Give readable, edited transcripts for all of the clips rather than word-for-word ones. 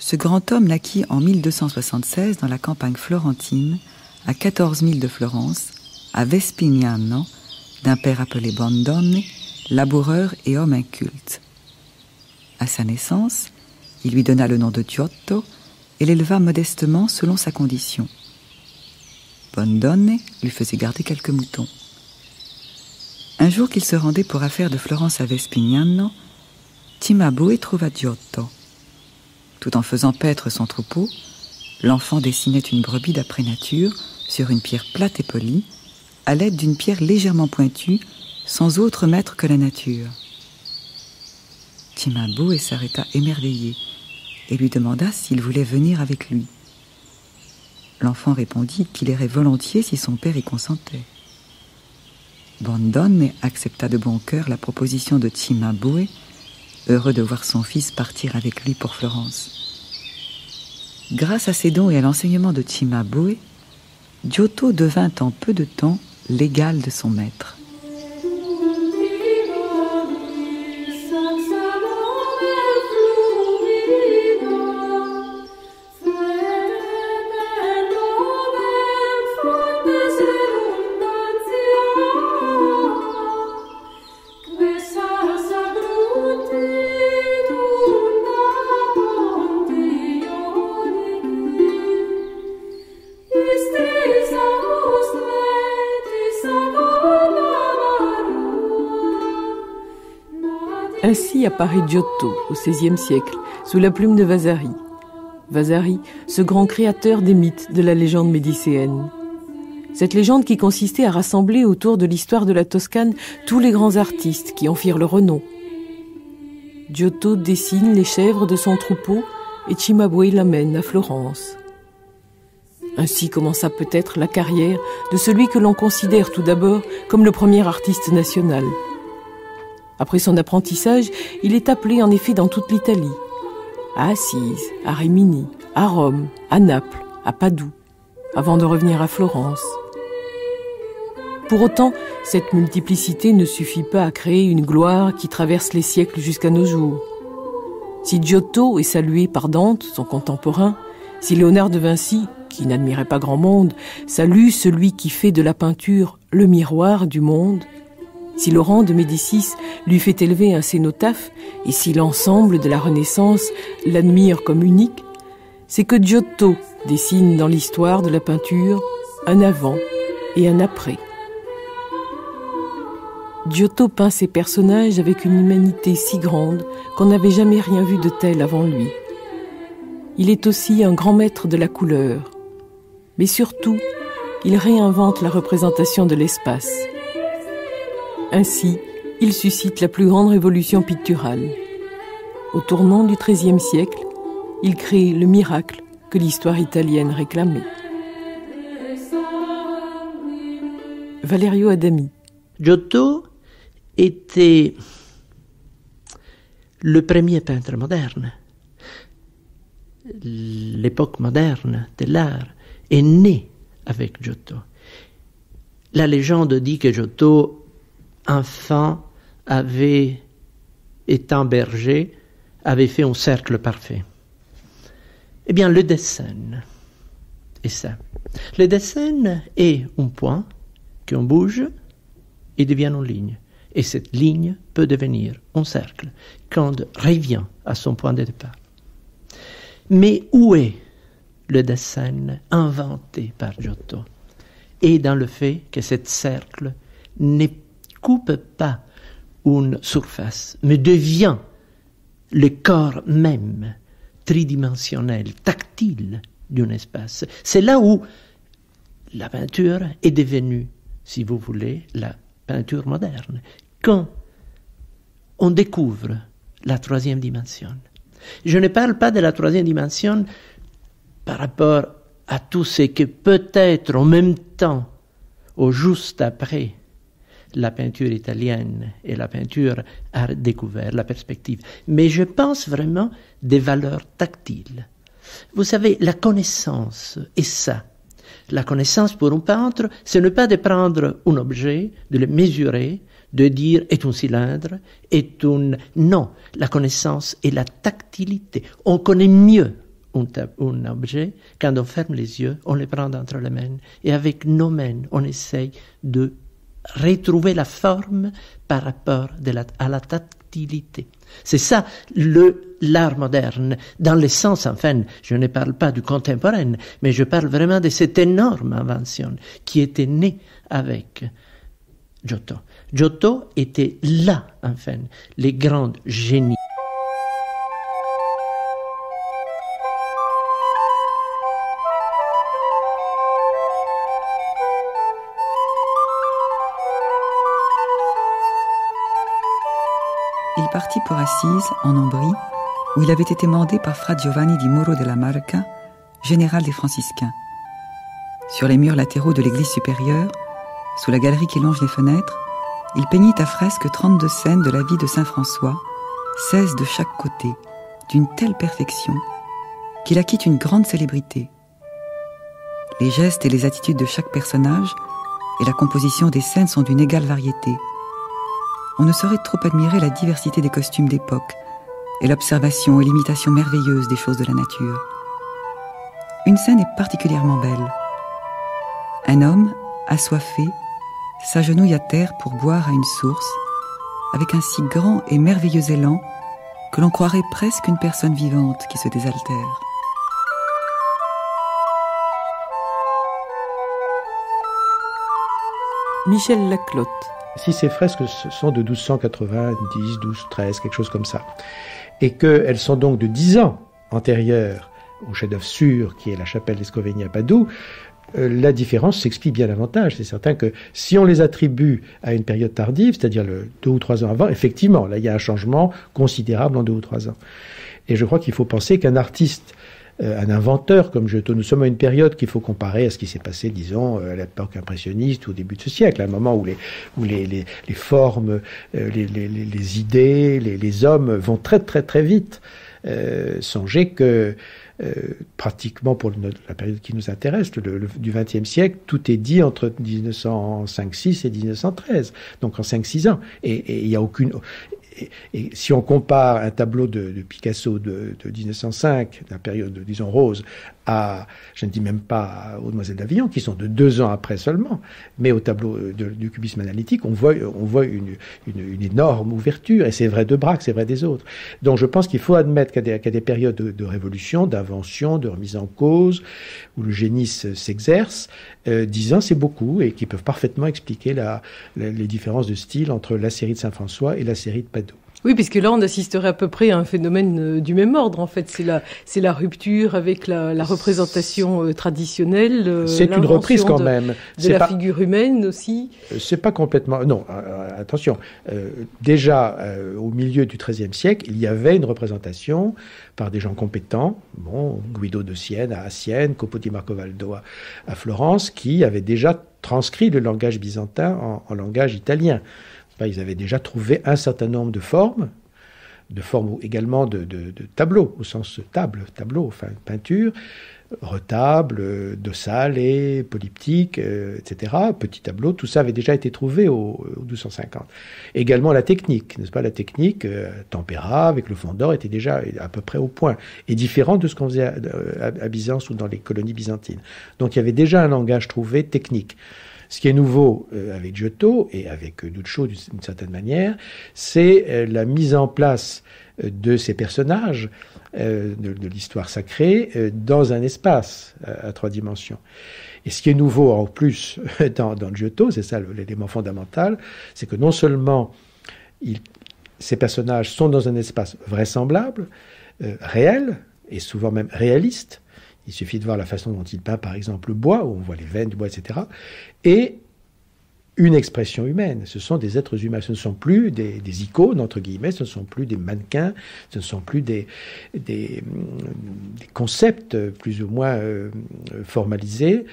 Ce grand homme naquit en 1276 dans la campagne florentine, à 14 milles de Florence, à Vespignano, d'un père appelé Bondone, laboureur et homme inculte. À sa naissance, il lui donna le nom de Giotto et l'éleva modestement selon sa condition. Bondone lui faisait garder quelques moutons. Un jour qu'il se rendait pour affaire de Florence à Vespignano, Cimabue trouva Giotto. Tout en faisant paître son troupeau, l'enfant dessinait une brebis d'après nature sur une pierre plate et polie, à l'aide d'une pierre légèrement pointue, sans autre maître que la nature. Cimabue s'arrêta émerveillé et lui demanda s'il voulait venir avec lui. L'enfant répondit qu'il irait volontiers si son père y consentait. Bondone accepta de bon cœur la proposition de Cimabue, heureux de voir son fils partir avec lui pour Florence. Grâce à ses dons et à l'enseignement de Cimabue, Giotto devint en peu de temps l'égal de son maître. Ainsi apparaît Giotto au XVIe siècle, sous la plume de Vasari. Vasari, ce grand créateur des mythes de la légende médicéenne. Cette légende qui consistait à rassembler autour de l'histoire de la Toscane tous les grands artistes qui en firent le renom. Giotto dessine les chèvres de son troupeau et Cimabue l'amène à Florence. Ainsi commença peut-être la carrière de celui que l'on considère tout d'abord comme le premier artiste national. Après son apprentissage, il est appelé en effet dans toute l'Italie, à Assise, à Rimini, à Rome, à Naples, à Padoue, avant de revenir à Florence. Pour autant, cette multiplicité ne suffit pas à créer une gloire qui traverse les siècles jusqu'à nos jours. Si Giotto est salué par Dante, son contemporain, si Léonard de Vinci, qui n'admirait pas grand monde, salue celui qui fait de la peinture le miroir du monde, si Laurent de Médicis lui fait élever un cénotaphe, et si l'ensemble de la Renaissance l'admire comme unique, c'est que Giotto dessine dans l'histoire de la peinture un avant et un après. Giotto peint ses personnages avec une humanité si grande qu'on n'avait jamais rien vu de tel avant lui. Il est aussi un grand maître de la couleur, mais surtout, il réinvente la représentation de l'espace. Ainsi, il suscite la plus grande révolution picturale. Au tournant du XIIIe siècle, il crée le miracle que l'histoire italienne réclamait. Valerio Adami. Giotto était le premier peintre moderne. L'époque moderne de l'art est née avec Giotto. La légende dit que Giotto, enfant, étant berger, avait fait un cercle parfait. Eh bien, le dessin est ça. Le dessin est un point qu'on bouge et devient une ligne. Et cette ligne peut devenir un cercle quand on revient à son point de départ. Mais où est le dessin inventé par Giotto? Et dans le fait que ce cercle ne coupe pas une surface, mais devient le corps même, tridimensionnel, tactile d'un espace. C'est là où la peinture est devenue, si vous voulez, la peinture moderne. Quand on découvre la troisième dimension. Je ne parle pas de la troisième dimension par rapport à tout ce que peut-être en même temps, ou juste après, la peinture italienne et la peinture a découvert la perspective. Mais je pense vraiment des valeurs tactiles. Vous savez, la connaissance est ça. La connaissance pour un peintre, ce n'est pas de prendre un objet, de le mesurer, de dire est un cylindre, est un... Non, la connaissance est la tactilité. On connaît mieux un objet, quand on ferme les yeux, on les prend entre les mains. Et avec nos mains, on essaye de retrouver la forme par rapport à la tactilité. C'est ça l'art moderne, dans le sens, enfin, je ne parle pas du contemporain, mais je parle vraiment de cette énorme invention qui était née avec Giotto. Giotto était là, enfin, les grands génies. Il partit pour Assise, en Ombrie, où il avait été mandé par Fra Giovanni di Muro della Marca, général des franciscains. Sur les murs latéraux de l'église supérieure, sous la galerie qui longe les fenêtres, il peignit à fresque 32 scènes de la vie de saint François, 16 de chaque côté, d'une telle perfection qu'il acquit une grande célébrité. Les gestes et les attitudes de chaque personnage et la composition des scènes sont d'une égale variété. On ne saurait trop admirer la diversité des costumes d'époque et l'observation et l'imitation merveilleuse des choses de la nature. Une scène est particulièrement belle. Un homme, assoiffé, s'agenouille à terre pour boire à une source, avec un si grand et merveilleux élan que l'on croirait presque une personne vivante qui se désaltère. Michel Laclotte. Si ces fresques sont de 1290, 1213, quelque chose comme ça, et qu'elles sont donc de 10 ans antérieures au chef-d'œuvre sûr qui est la chapelle d'Escovegni à Padoue, la différence s'explique bien davantage. C'est certain que si on les attribue à une période tardive, c'est-à-dire 2 ou 3 ans avant, effectivement, là il y a un changement considérable en 2 ou 3 ans. Et je crois qu'il faut penser qu'un artiste, un inventeur comme Giotto, nous sommes à une période qu'il faut comparer à ce qui s'est passé, disons, à l'époque impressionniste ou au début de ce siècle, à un moment où les formes, les idées, les hommes vont très très très vite. Songez que pratiquement pour la période qui nous intéresse, du XXe siècle, tout est dit entre 1905-6 et 1913, donc en 5-6 ans. Et il n'y a aucune... Et si on compare un tableau de Picasso de 1905, d'un période, disons, rose, à, je ne dis même pas aux Demoiselles d'Avignon, qui sont de 2 ans après seulement, mais au tableau du cubisme analytique, on voit une énorme ouverture, et c'est vrai de Braque, c'est vrai des autres. Donc je pense qu'il faut admettre qu'à des périodes de révolution, d'invention, de remise en cause, où le génie s'exerce, 10 ans c'est beaucoup, et qui peuvent parfaitement expliquer les différences de style entre la série de Saint-François et la série de Padoue. Oui, puisque là, on assisterait à peu près à un phénomène du même ordre, en fait. C'est la rupture avec la représentation traditionnelle. C'est une reprise quand même. De la figure humaine aussi. C'est pas complètement... Non, attention. Déjà, au milieu du XIIIe siècle, il y avait une représentation par des gens compétents, Guido de Sienne à Sienne, Copo di Marcovaldo à Florence, qui avaient déjà transcrit le langage byzantin en langage italien. Ils avaient déjà trouvé un certain nombre de formes également de tableaux, au sens tableau, enfin peinture, retable, dossal et polyptyque, etc. Petit tableau, tout ça avait déjà été trouvé au 1250. Également la technique, n'est-ce pas? La technique, tempéra, avec le fond d'or, était déjà à peu près au point, et différent de ce qu'on faisait à Byzance ou dans les colonies byzantines. Donc il y avait déjà un langage trouvé technique. Ce qui est nouveau avec Giotto et avec Duccio d'une certaine manière, c'est la mise en place de ces personnages de l'histoire sacrée dans un espace à 3 dimensions. Et ce qui est nouveau en plus dans Giotto, c'est ça l'élément fondamental, c'est que non seulement ces personnages sont dans un espace vraisemblable, réel, et souvent même réaliste. Il suffit de voir la façon dont il peint, par exemple, le bois, où on voit les veines du bois, etc. Et une expression humaine. Ce sont des êtres humains. Ce ne sont plus des icônes, entre guillemets, ce ne sont plus des mannequins, ce ne sont plus des concepts plus ou moins formalisés,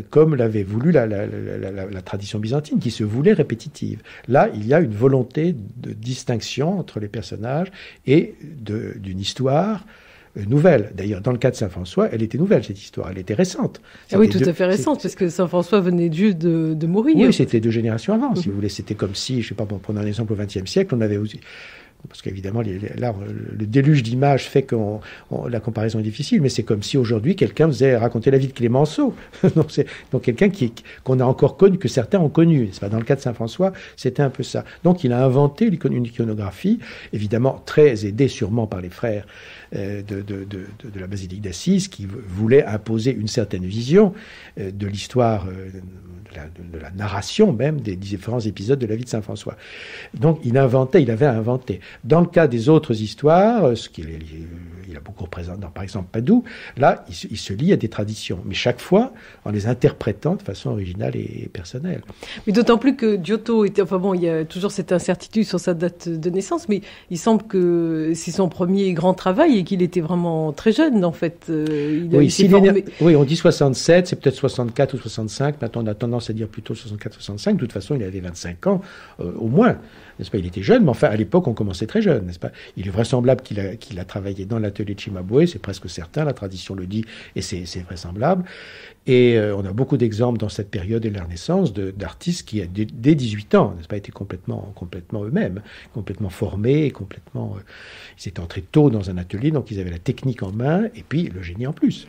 comme l'avait voulu la tradition byzantine, qui se voulait répétitive. Là, il y a une volonté de distinction entre les personnages et d'une histoire nouvelle. D'ailleurs, dans le cas de Saint-François, elle était nouvelle, cette histoire. Elle était récente. Ah oui, tout à fait récente, parce que Saint-François venait juste de mourir. Oui, c'était 2 générations avant, si vous voulez. C'était comme si, je ne sais pas, pour prendre un exemple au XXe siècle, on avait aussi... parce qu'évidemment, là, le déluge d'images fait que la comparaison est difficile, mais c'est comme si aujourd'hui quelqu'un faisait raconter la vie de Clémenceau. donc quelqu'un qu'on a encore connu, que certains ont connu. C'est pas dans le cas de Saint François, c'était un peu ça. Donc il a inventé une iconographie, évidemment très aidée sûrement par les frères de la basilique d'Assise, qui voulaient imposer une certaine vision de l'histoire, de la narration même des différents épisodes de la vie de Saint François. Donc il avait inventé. Dans le cas des autres histoires, il a beaucoup représenté, par exemple Padoue, là il se lie à des traditions, mais chaque fois en les interprétant de façon originale et personnelle. Mais d'autant plus que Giotto était, enfin bon, il y a toujours cette incertitude sur sa date de naissance, mais il semble que c'est son premier grand travail et qu'il était vraiment très jeune en fait. Oui, on dit 67, c'est peut-être 64 ou 65, maintenant on a tendance à dire plutôt 64-65, de toute façon il avait 25 ans au moins, n'est-ce pas? Il était jeune, mais enfin à l'époque on commençait très jeune, n'est-ce pas? Il est vraisemblable qu'il a travaillé dans l'atelier de Cimabue, c'est presque certain, la tradition le dit et c'est vraisemblable. Et on a beaucoup d'exemples dans cette période de la Renaissance d'artistes qui, dès 18 ans, n'est-ce pas, étaient complètement eux-mêmes, complètement formés, ils étaient entrés tôt dans un atelier, donc ils avaient la technique en main et puis le génie en plus.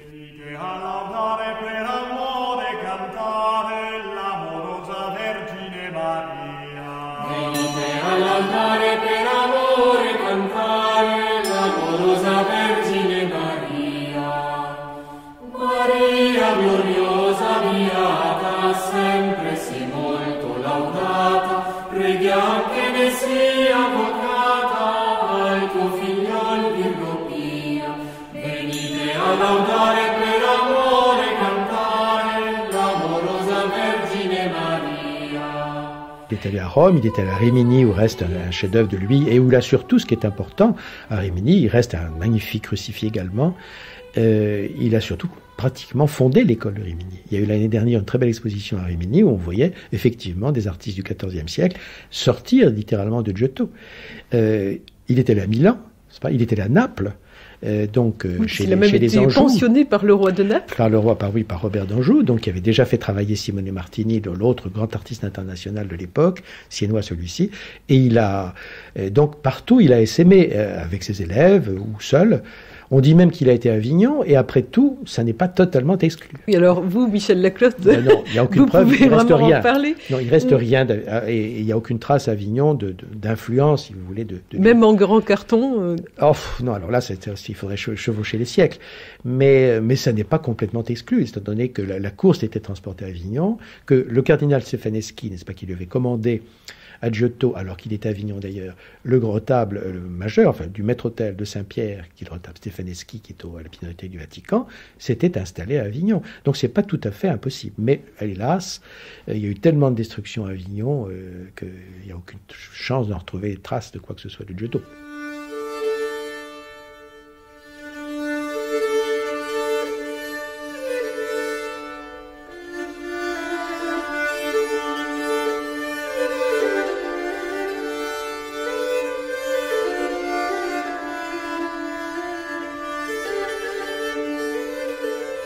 Il est allé à Rome, il est allé à Rimini où reste un chef-d'œuvre de lui et où là surtout, ce qui est important, à Rimini, il reste un magnifique crucifix également. Il a surtout pratiquement fondé l'école de Rimini. Il y a eu l'année dernière une très belle exposition à Rimini où on voyait effectivement des artistes du XIVe siècle sortir littéralement de Giotto. Il est allé à Milan, c'est pas, il est allé à Naples. Chez les Anjou, pensionné par le roi de Naples. Par Robert d'Anjou, donc qui avait déjà fait travailler Simone Martini, l'autre grand artiste international de l'époque, siennois celui-ci, et il a donc partout il a essaimé avec ses élèves ou seul. On dit même qu'il a été à Avignon, et après tout, ça n'est pas totalement exclu. Oui, alors vous, Michel Laclotte, non, il n'y a aucune preuve, il reste rien. En parler. Non, il reste rien, et il n'y a aucune trace à Avignon d'influence, si vous voulez. Même en grand carton non, alors là, il faudrait chevaucher les siècles. Mais ça n'est pas complètement exclu, étant donné que la course était transportée à Avignon, que le cardinal Stefaneschi, n'est-ce pas, qui lui avait commandé à Giotto, alors qu'il était à Avignon d'ailleurs, le retable majeur, enfin du maître-autel de Saint-Pierre, qui est le retable Stefaneschi, qui est à la Pinacothèque du Vatican, s'était installé à Avignon. Donc c'est pas tout à fait impossible. Mais hélas, il y a eu tellement de destruction à Avignon qu'il n'y a aucune chance d'en retrouver trace de quoi que ce soit de Giotto.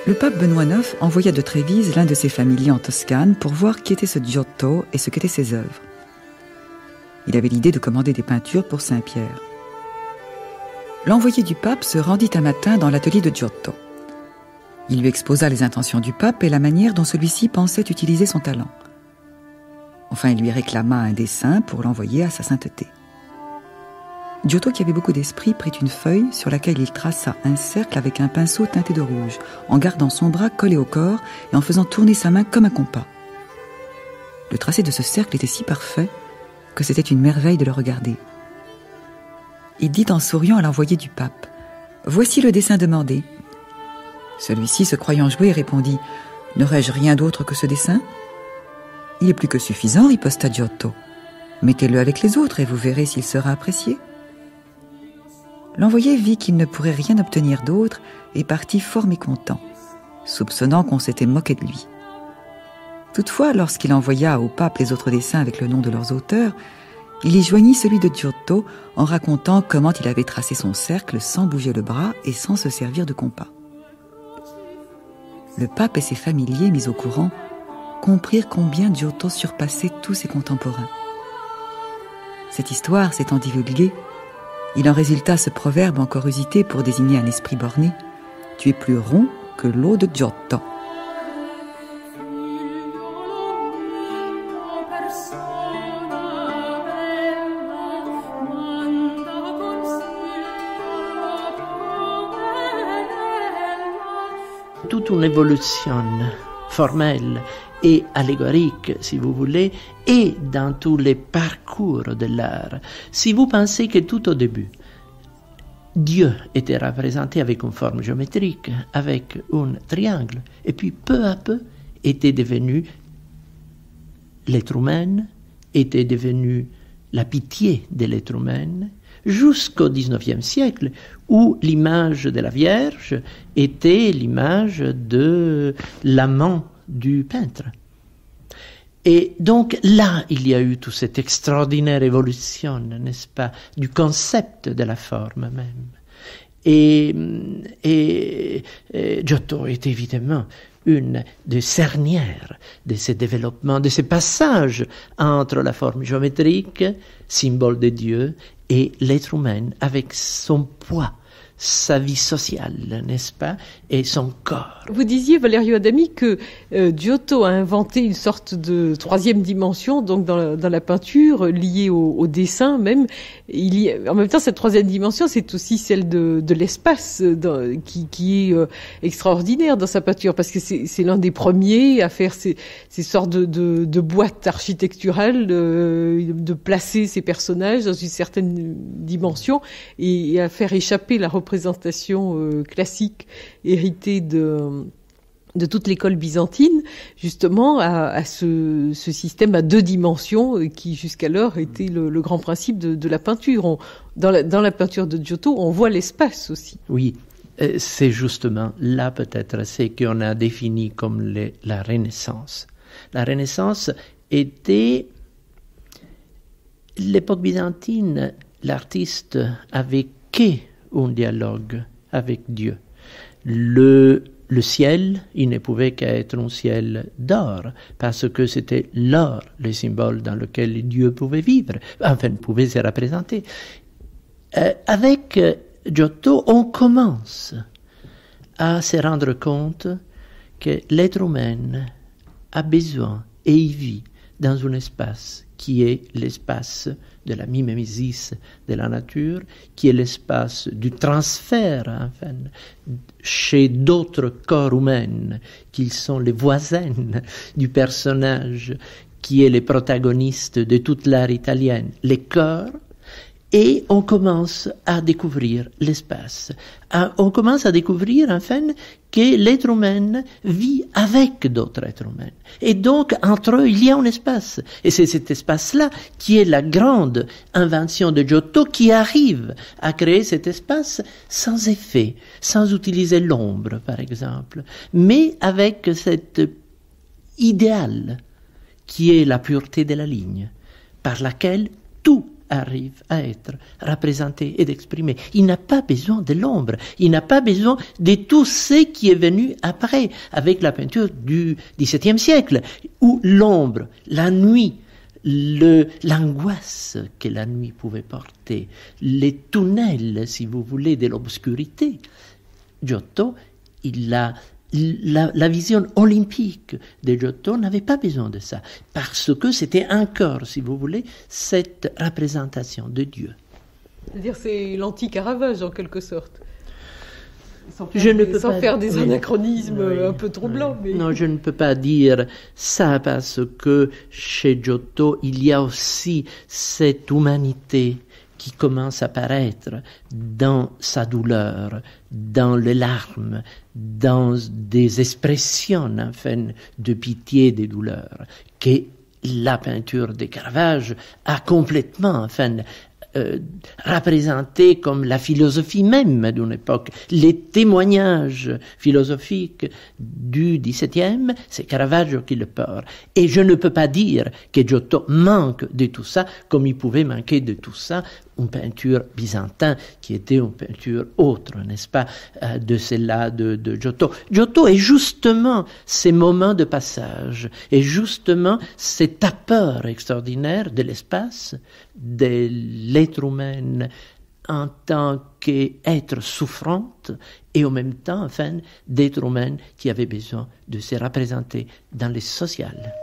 Le pape Benoît IX envoya de Trévise l'un de ses familiers en Toscane pour voir qui était ce Giotto et ce qu'étaient ses œuvres. Il avait l'idée de commander des peintures pour Saint-Pierre. L'envoyé du pape se rendit un matin dans l'atelier de Giotto. Il lui exposa les intentions du pape et la manière dont celui-ci pensait utiliser son talent. Enfin, il lui réclama un dessin pour l'envoyer à sa sainteté. Giotto, qui avait beaucoup d'esprit, prit une feuille sur laquelle il traça un cercle avec un pinceau teinté de rouge, en gardant son bras collé au corps et en faisant tourner sa main comme un compas. Le tracé de ce cercle était si parfait que c'était une merveille de le regarder. Il dit en souriant à l'envoyé du pape : « Voici le dessin demandé. » Celui-ci, se croyant jouer, répondit : « N'aurais-je rien d'autre que ce dessin ? » « Il est plus que suffisant, riposta Giotto. Mettez-le avec les autres et vous verrez s'il sera apprécié. » L'envoyé vit qu'il ne pourrait rien obtenir d'autre et partit fort mécontent, soupçonnant qu'on s'était moqué de lui. Toutefois, lorsqu'il envoya au pape les autres dessins avec le nom de leurs auteurs, il y joignit celui de Giotto en racontant comment il avait tracé son cercle sans bouger le bras et sans se servir de compas. Le pape et ses familiers, mis au courant, comprirent combien Giotto surpassait tous ses contemporains. Cette histoire s'étant divulguée, Il en résulta ce proverbe encore usité pour désigner un esprit borné. Tu es plus rond que l'eau de Giotto. Toute une évolution formelle et allégorique, si vous voulez, et dans tous les parcours de l'art. Si vous pensez que tout au début, Dieu était représenté avec une forme géométrique, avec un triangle, et puis peu à peu était devenu l'être humain, était devenu la pitié de l'être humain, jusqu'au XIXe siècle, où l'image de la Vierge était l'image de l'amant du peintre. Et donc là, il y a eu toute cette extraordinaire évolution, n'est-ce pas, du concept de la forme même. Et Giotto est évidemment une des cernières de ces développements, de ces passages entre la forme géométrique, symbole de Dieu, et l'être humain avec son poids, sa vie sociale, n'est-ce pas, et son corps. Vous disiez, Valerio Adami, que Giotto a inventé une sorte de troisième dimension, donc dans la peinture, liée au dessin même. En même temps, cette troisième dimension, c'est aussi celle de l'espace, qui est extraordinaire dans sa peinture, parce que c'est l'un des premiers à faire ces sortes de boîtes architecturales, de placer ces personnages dans une certaine dimension et à faire échapper la représentation classique héritée de toute l'école byzantine, justement à ce système à deux dimensions qui jusqu'alors était le grand principe de la peinture. Dans la peinture de Giotto, on voit l'espace aussi. Oui, c'est justement là peut-être ce qu'on a défini comme la Renaissance. La Renaissance était l'époque byzantine, l'artiste avait un dialogue avec Dieu. Le ciel, il ne pouvait qu'être un ciel d'or, parce que c'était l'or, le symbole dans lequel Dieu pouvait vivre, enfin, pouvait se représenter. Avec Giotto, on commence à se rendre compte que l'être humain a besoin et il vit dans un espace qui est l'espace de la mimésis de la nature, qui est l'espace du transfert, enfin, chez d'autres corps humains, qui sont les voisins du personnage qui est le protagoniste de toute l'art italienne, les corps, et on commence à découvrir l'espace. On commence à découvrir, enfin, que l'être humain vit avec d'autres êtres humains. Et donc, entre eux, il y a un espace. Et c'est cet espace-là qui est la grande invention de Giotto, qui arrive à créer cet espace sans effet, sans utiliser l'ombre, par exemple, mais avec cet idéal qui est la pureté de la ligne, par laquelle tout arrive à être représenté et d'exprimer. Il n'a pas besoin de l'ombre, il n'a pas besoin de tout ce qui est venu après, avec la peinture du XVIIe siècle, où l'ombre, la nuit, l'angoisse que la nuit pouvait porter, les tunnels, si vous voulez, de l'obscurité. Giotto, la vision olympique de Giotto n'avait pas besoin de ça, parce que c'était encore, si vous voulez, cette représentation de Dieu. C'est-à-dire c'est l'anti-Caravage en quelque sorte. Sans faire des anachronismes un peu troublants. Mais... Non, je ne peux pas dire ça, parce que chez Giotto, il y a aussi cette humanité qui commence à apparaître dans sa douleur, dans les larmes, dans des expressions, enfin, de pitié des douleurs, que la peinture de Caravage a complètement, enfin, représenté comme la philosophie même d'une époque. Les témoignages philosophiques du XVIIe, c'est Caravaggio qui le porte. Et je ne peux pas dire que Giotto manque de tout ça, comme il pouvait manquer de tout ça une peinture byzantine qui était une peinture autre, n'est-ce pas, de celle-là de Giotto. Giotto est justement ces moments de passage, et justement cet apport extraordinaire de l'espace, de l'être humain en tant qu'être souffrante et en même temps, enfin, d'être humaine qui avait besoin de se représenter dans le social.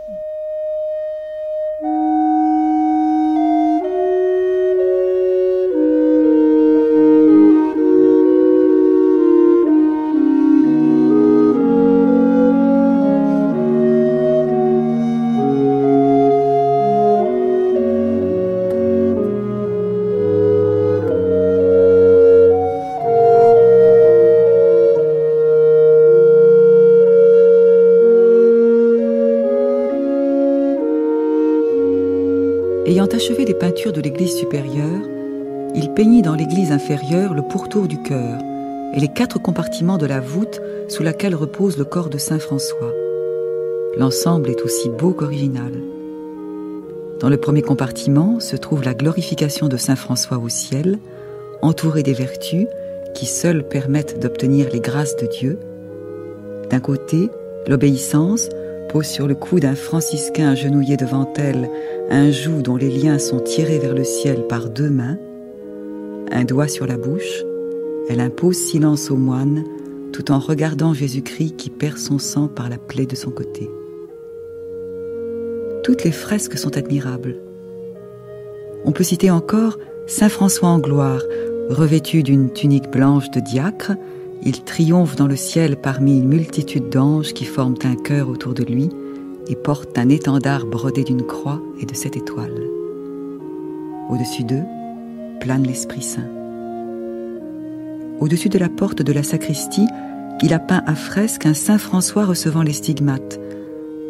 Ayant achevé les peintures de l'église supérieure, il peignit dans l'église inférieure le pourtour du chœur et les 4 compartiments de la voûte sous laquelle repose le corps de saint François. L'ensemble est aussi beau qu'original. Dans le premier compartiment se trouve la glorification de saint François au ciel, entouré des vertus qui seules permettent d'obtenir les grâces de Dieu. D'un côté, l'obéissance pose sur le cou d'un franciscain agenouillé devant elle un joug dont les liens sont tirés vers le ciel par 2 mains. Un doigt sur la bouche, elle impose silence au moine tout en regardant Jésus-Christ qui perd son sang par la plaie de son côté. Toutes les fresques sont admirables. On peut citer encore saint François en gloire, revêtu d'une tunique blanche de diacre. Il triomphe dans le ciel parmi une multitude d'anges qui forment un chœur autour de lui et portent un étendard brodé d'une croix et de 7 étoiles. Au-dessus d'eux, plane l'Esprit Saint. Au-dessus de la porte de la sacristie, il a peint à fresque un saint François recevant les stigmates,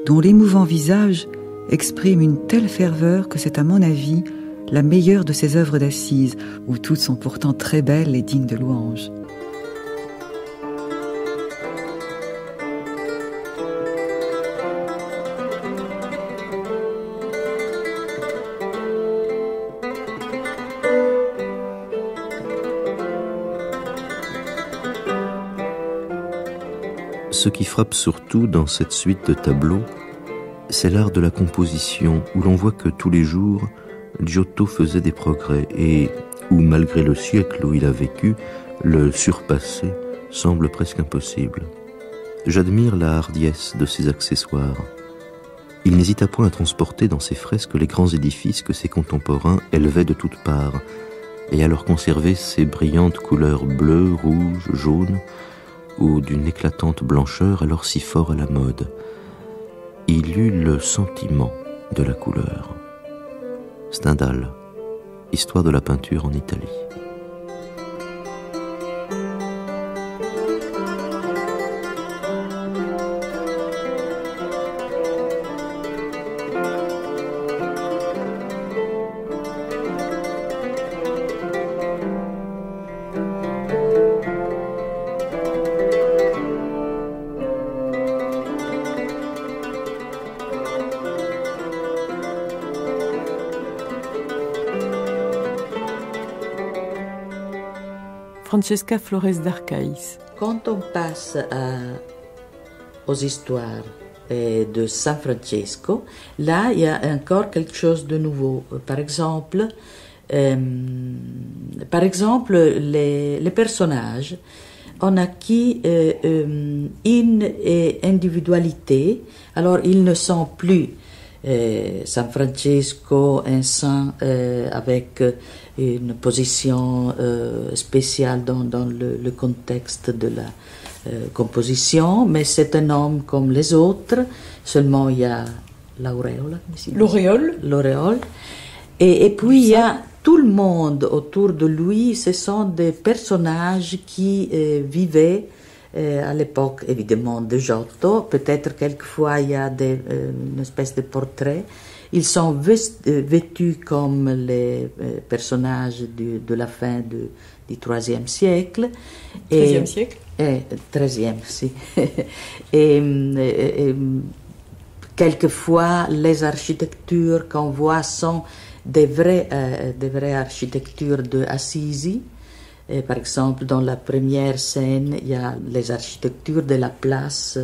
dont l'émouvant visage exprime une telle ferveur que c'est à mon avis la meilleure de ses œuvres d'assises, où toutes sont pourtant très belles et dignes de louange. Ce qui frappe surtout dans cette suite de tableaux, c'est l'art de la composition, où l'on voit que tous les jours, Giotto faisait des progrès et où, malgré le siècle où il a vécu, le surpasser semble presque impossible. J'admire la hardiesse de ses accessoires. Il n'hésita point à transporter dans ses fresques les grands édifices que ses contemporains élevaient de toutes parts, et à leur conserver ces brillantes couleurs bleues, rouges, jaunes, ou d'une éclatante blancheur alors si fort à la mode. Il eut le sentiment de la couleur. Stendhal, Histoire de la peinture en Italie. Francesca Flores d'Arcaïs. Quand on passe aux histoires de San Francesco, là, il y a encore quelque chose de nouveau. Par exemple, les personnages ont acquis une individualité. Alors, ils ne sont plus San Francesco, un saint avec une position spéciale dans le contexte de la composition, mais c'est un homme comme les autres, seulement il y a l'auréole. L'auréole. Et puis il y a tout le monde autour de lui, ce sont des personnages qui vivaient à l'époque, évidemment, de Giotto. Peut-être quelquefois il y a une espèce de portrait. Ils sont vêtus comme les personnages de la fin du IIIe siècle. XIIIe siècle XIIIe, si. et quelquefois, les architectures qu'on voit sont des vraies architectures de Assisi. Et par exemple, dans la première scène, il y a les architectures de la place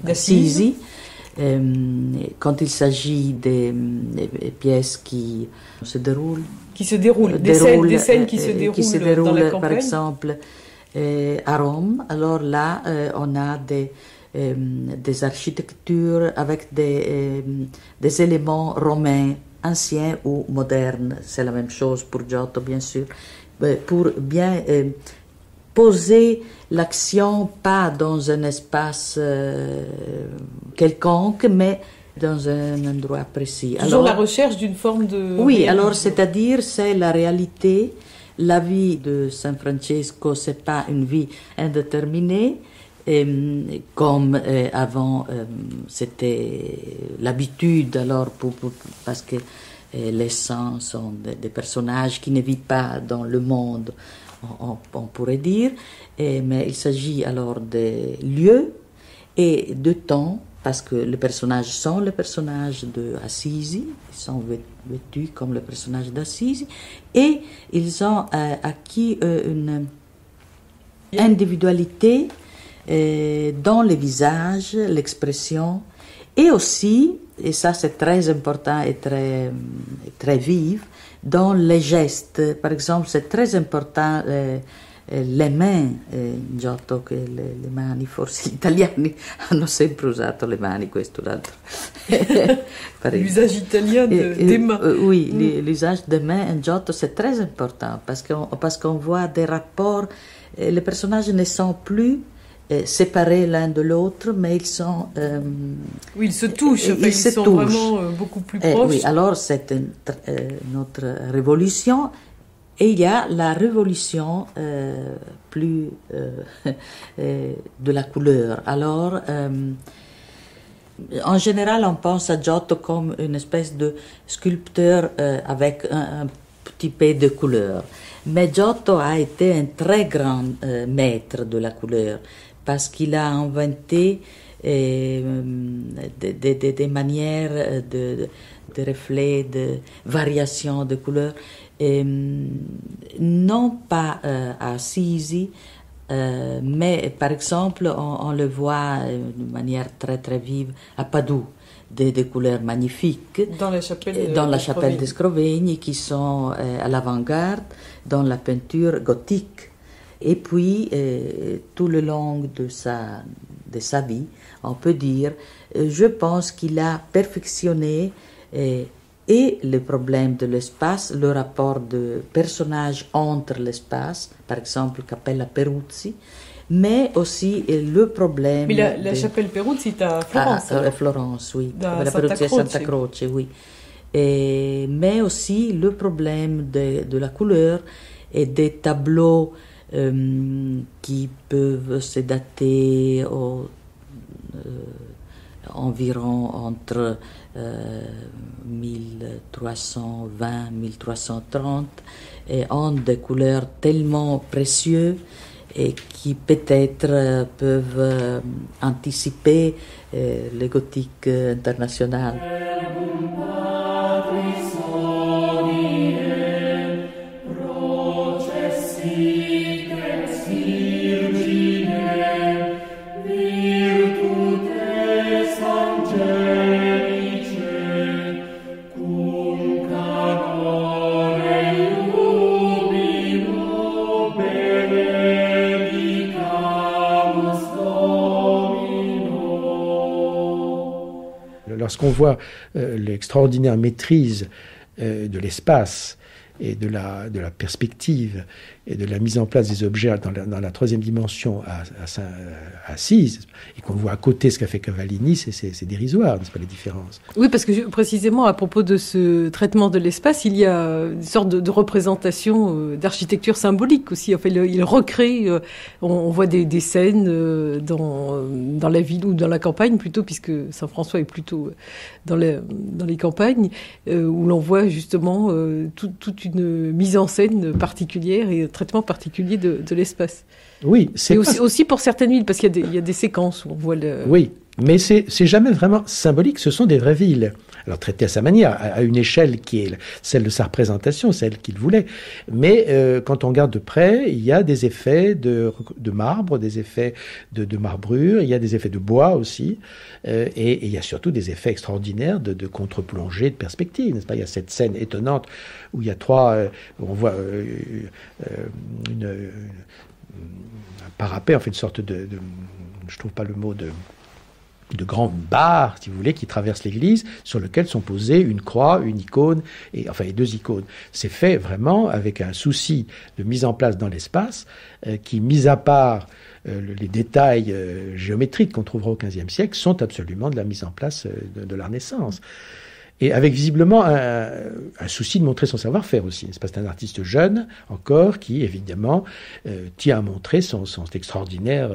d'Assisi. quand il s'agit des pièces qui se déroulent. Des scènes qui se déroulent dans la campagne. Par exemple, à Rome, alors là, on a des architectures avec des éléments romains, anciens ou modernes. C'est la même chose pour Giotto, bien sûr, pour bien poser l'action pas dans un espace quelconque, mais dans un endroit précis. Toujours la recherche d'une forme de... Oui, réalité. Alors c'est-à-dire c'est la réalité. La vie de San Francesco, c'est pas une vie indéterminée, comme avant c'était l'habitude, alors parce que les saints sont des personnages qui ne vivent pas dans le monde, on pourrait dire, mais il s'agit alors de lieux et de temps, parce que les personnages sont les personnages d'Assisi, ils sont vêtus comme le personnage d'Assisi, et ils ont acquis une individualité dans les visages, l'expression, et aussi, et ça c'est très important et très vif, dans les gestes. Par exemple, c'est très important le mains, Giotto, che le mani, forse gli italiani hanno sempre usato le mani, questo l'altro. L'usage italien des mains. Oui, l'usage des mains en Giotto, c'est très important parce qu'on voit des rapports, les personnages ne sont plus séparés l'un de l'autre, mais ils sont... oui, ils se touchent, ils sont vraiment beaucoup plus proches. Oui, alors c'est notre révolution. Et il y a la révolution plus de la couleur. Alors, en général, on pense à Giotto comme une espèce de sculpteur avec un petit peu de couleur. Mais Giotto a été un très grand maître de la couleur parce qu'il a inventé des manières de reflets, de variations de couleurs. Non pas à Assisi, mais par exemple, on le voit de manière très très vive à Padoue, des couleurs magnifiques. Dans la chapelle de Scrovegni, qui sont à l'avant-garde, dans la peinture gothique. Et puis, tout le long de sa vie, on peut dire, je pense qu'il a perfectionné et le problème de l'espace, le rapport de personnages entre l'espace, par exemple Cappella Peruzzi, mais aussi le problème... Mais la chapelle Peruzzi est à Florence. À Florence, oui. Cappella Peruzzi à Santa Croce, oui. Mais aussi le problème de la couleur et des tableaux qui peuvent se dater environ entre 1320-1330 et ont des couleurs tellement précieuses et qui peut-être peuvent anticiper le gothique international. Lorsqu'on voit l'extraordinaire maîtrise de l'espace et de la perspective et de la mise en place des objets dans la troisième dimension à Assise, et qu'on voit à côté ce qu'a fait Cavallini, c'est dérisoire, n'est-ce pas, les différences? Oui, parce que précisément à propos de ce traitement de l'espace, il y a une sorte de représentation d'architecture symbolique aussi. Enfin, il recrée, on voit des scènes dans la ville ou dans la campagne plutôt, puisque Saint-François est plutôt dans les campagnes, où l'on voit justement toute une mise en scène particulière et un traitement particulier de l'espace. Oui, c'est aussi pour certaines villes, parce qu'il y a des séquences où on voit Oui, Mais c'est jamais vraiment symbolique, ce sont des vraies villes. Alors traitées à sa manière, à une échelle qui est celle de sa représentation, celle qu'il voulait. Mais quand on regarde de près, il y a des effets de marbre, des effets de marbrure, il y a des effets de bois aussi, et il y a surtout des effets extraordinaires de contre-plongée, de perspective, n'est-ce pas? Il y a cette scène étonnante où il y a où on voit un parapet, en fait une sorte je trouve pas le mot de grandes barres, si vous voulez, qui traversent l'église, sur lequel sont posées une croix, une icône, et 2 icônes. C'est fait vraiment avec un souci de mise en place dans l'espace, qui, mis à part les détails géométriques qu'on trouvera au XVe siècle, sont absolument de la mise en place de la Renaissance. Et avec visiblement un souci de montrer son savoir-faire aussi. C'est un artiste jeune encore qui, évidemment, tient à montrer son extraordinaire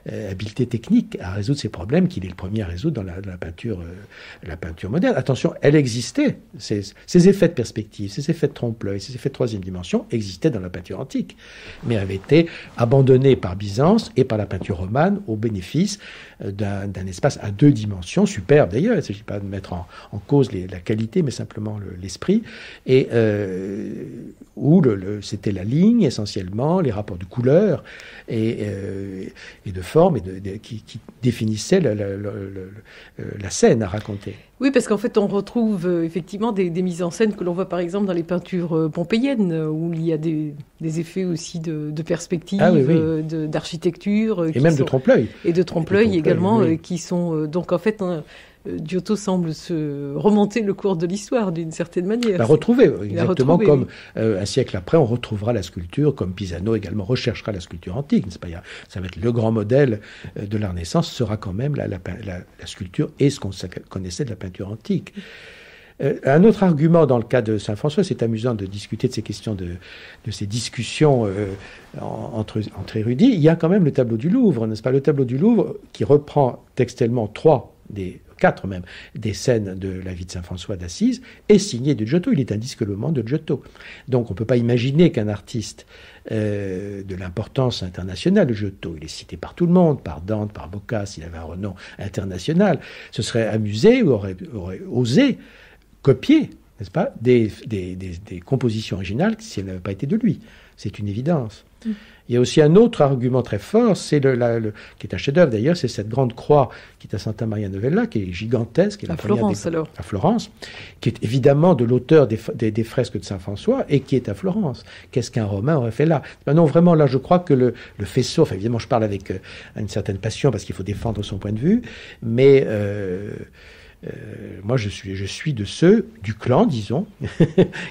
habileté technique à résoudre ces problèmes qu'il est le premier à résoudre dans la peinture moderne. Attention, elle existait. Ces effets de perspective, ces effets de trompe-l'œil, ces effets de 3e dimension existaient dans la peinture antique, mais avaient été abandonnés par Byzance et par la peinture romane au bénéfice d'un espace à 2 dimensions, superbe d'ailleurs. Il ne s'agit pas de mettre en cause la qualité, mais simplement l'esprit, et où c'était la ligne essentiellement, les rapports de couleurs et de forme qui définissaient la scène à raconter. Oui, parce qu'en fait, on retrouve effectivement des mises en scène que l'on voit par exemple dans les peintures pompéiennes, où il y a des effets aussi de perspective, d'architecture. Et même de trompe-l'œil. Et de trompe-l'œil également, qui sont... donc en fait... Giotto semble se remonter le cours de l'histoire d'une certaine manière. La retrouver, exactement comme un siècle après, on retrouvera la sculpture, comme Pisano également recherchera la sculpture antique. N'est-ce pas? Ça va être le grand modèle de la Renaissance, sera quand même la sculpture et ce qu'on connaissait de la peinture antique. Un autre argument dans le cas de Saint-François, c'est amusant de discuter de ces questions, de ces discussions entre érudits. Il y a quand même le tableau du Louvre, n'est-ce pas? Le tableau du Louvre qui reprend textuellement 4 même, des scènes de la vie de Saint-François d'Assise, est signé de Giotto. Il est indiscutablement de Giotto. Donc on ne peut pas imaginer qu'un artiste de l'importance internationale de Giotto, il est cité par tout le monde, par Dante, par Boccace, il avait un renom international, se serait amusé ou aurait osé copier, n'est-ce pas, des compositions originales si elles n'avaient pas été de lui. C'est une évidence. Il y a aussi un autre argument très fort, c'est qui est un chef-d'œuvre d'ailleurs, c'est cette grande croix qui est à Santa Maria Novella, qui est gigantesque, qui est à Florence, à Florence, qui est évidemment de l'auteur des fresques de Saint-François et qui est à Florence. Qu'est-ce qu'un Romain aurait fait là? Non, vraiment, là, je crois que le faisceau, évidemment, je parle avec une certaine passion parce qu'il faut défendre son point de vue, mais moi, je suis de ceux du clan, disons,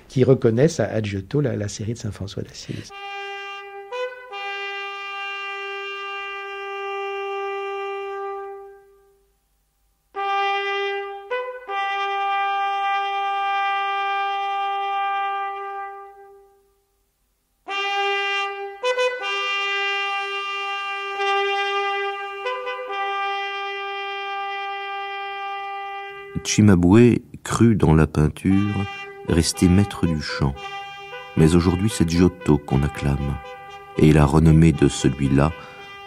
qui reconnaissent à Giotto la série de Saint-François d'Assise. Cimabue crut dans la peinture rester maître du chant. Mais aujourd'hui, c'est Giotto qu'on acclame, et la renommée de celui-là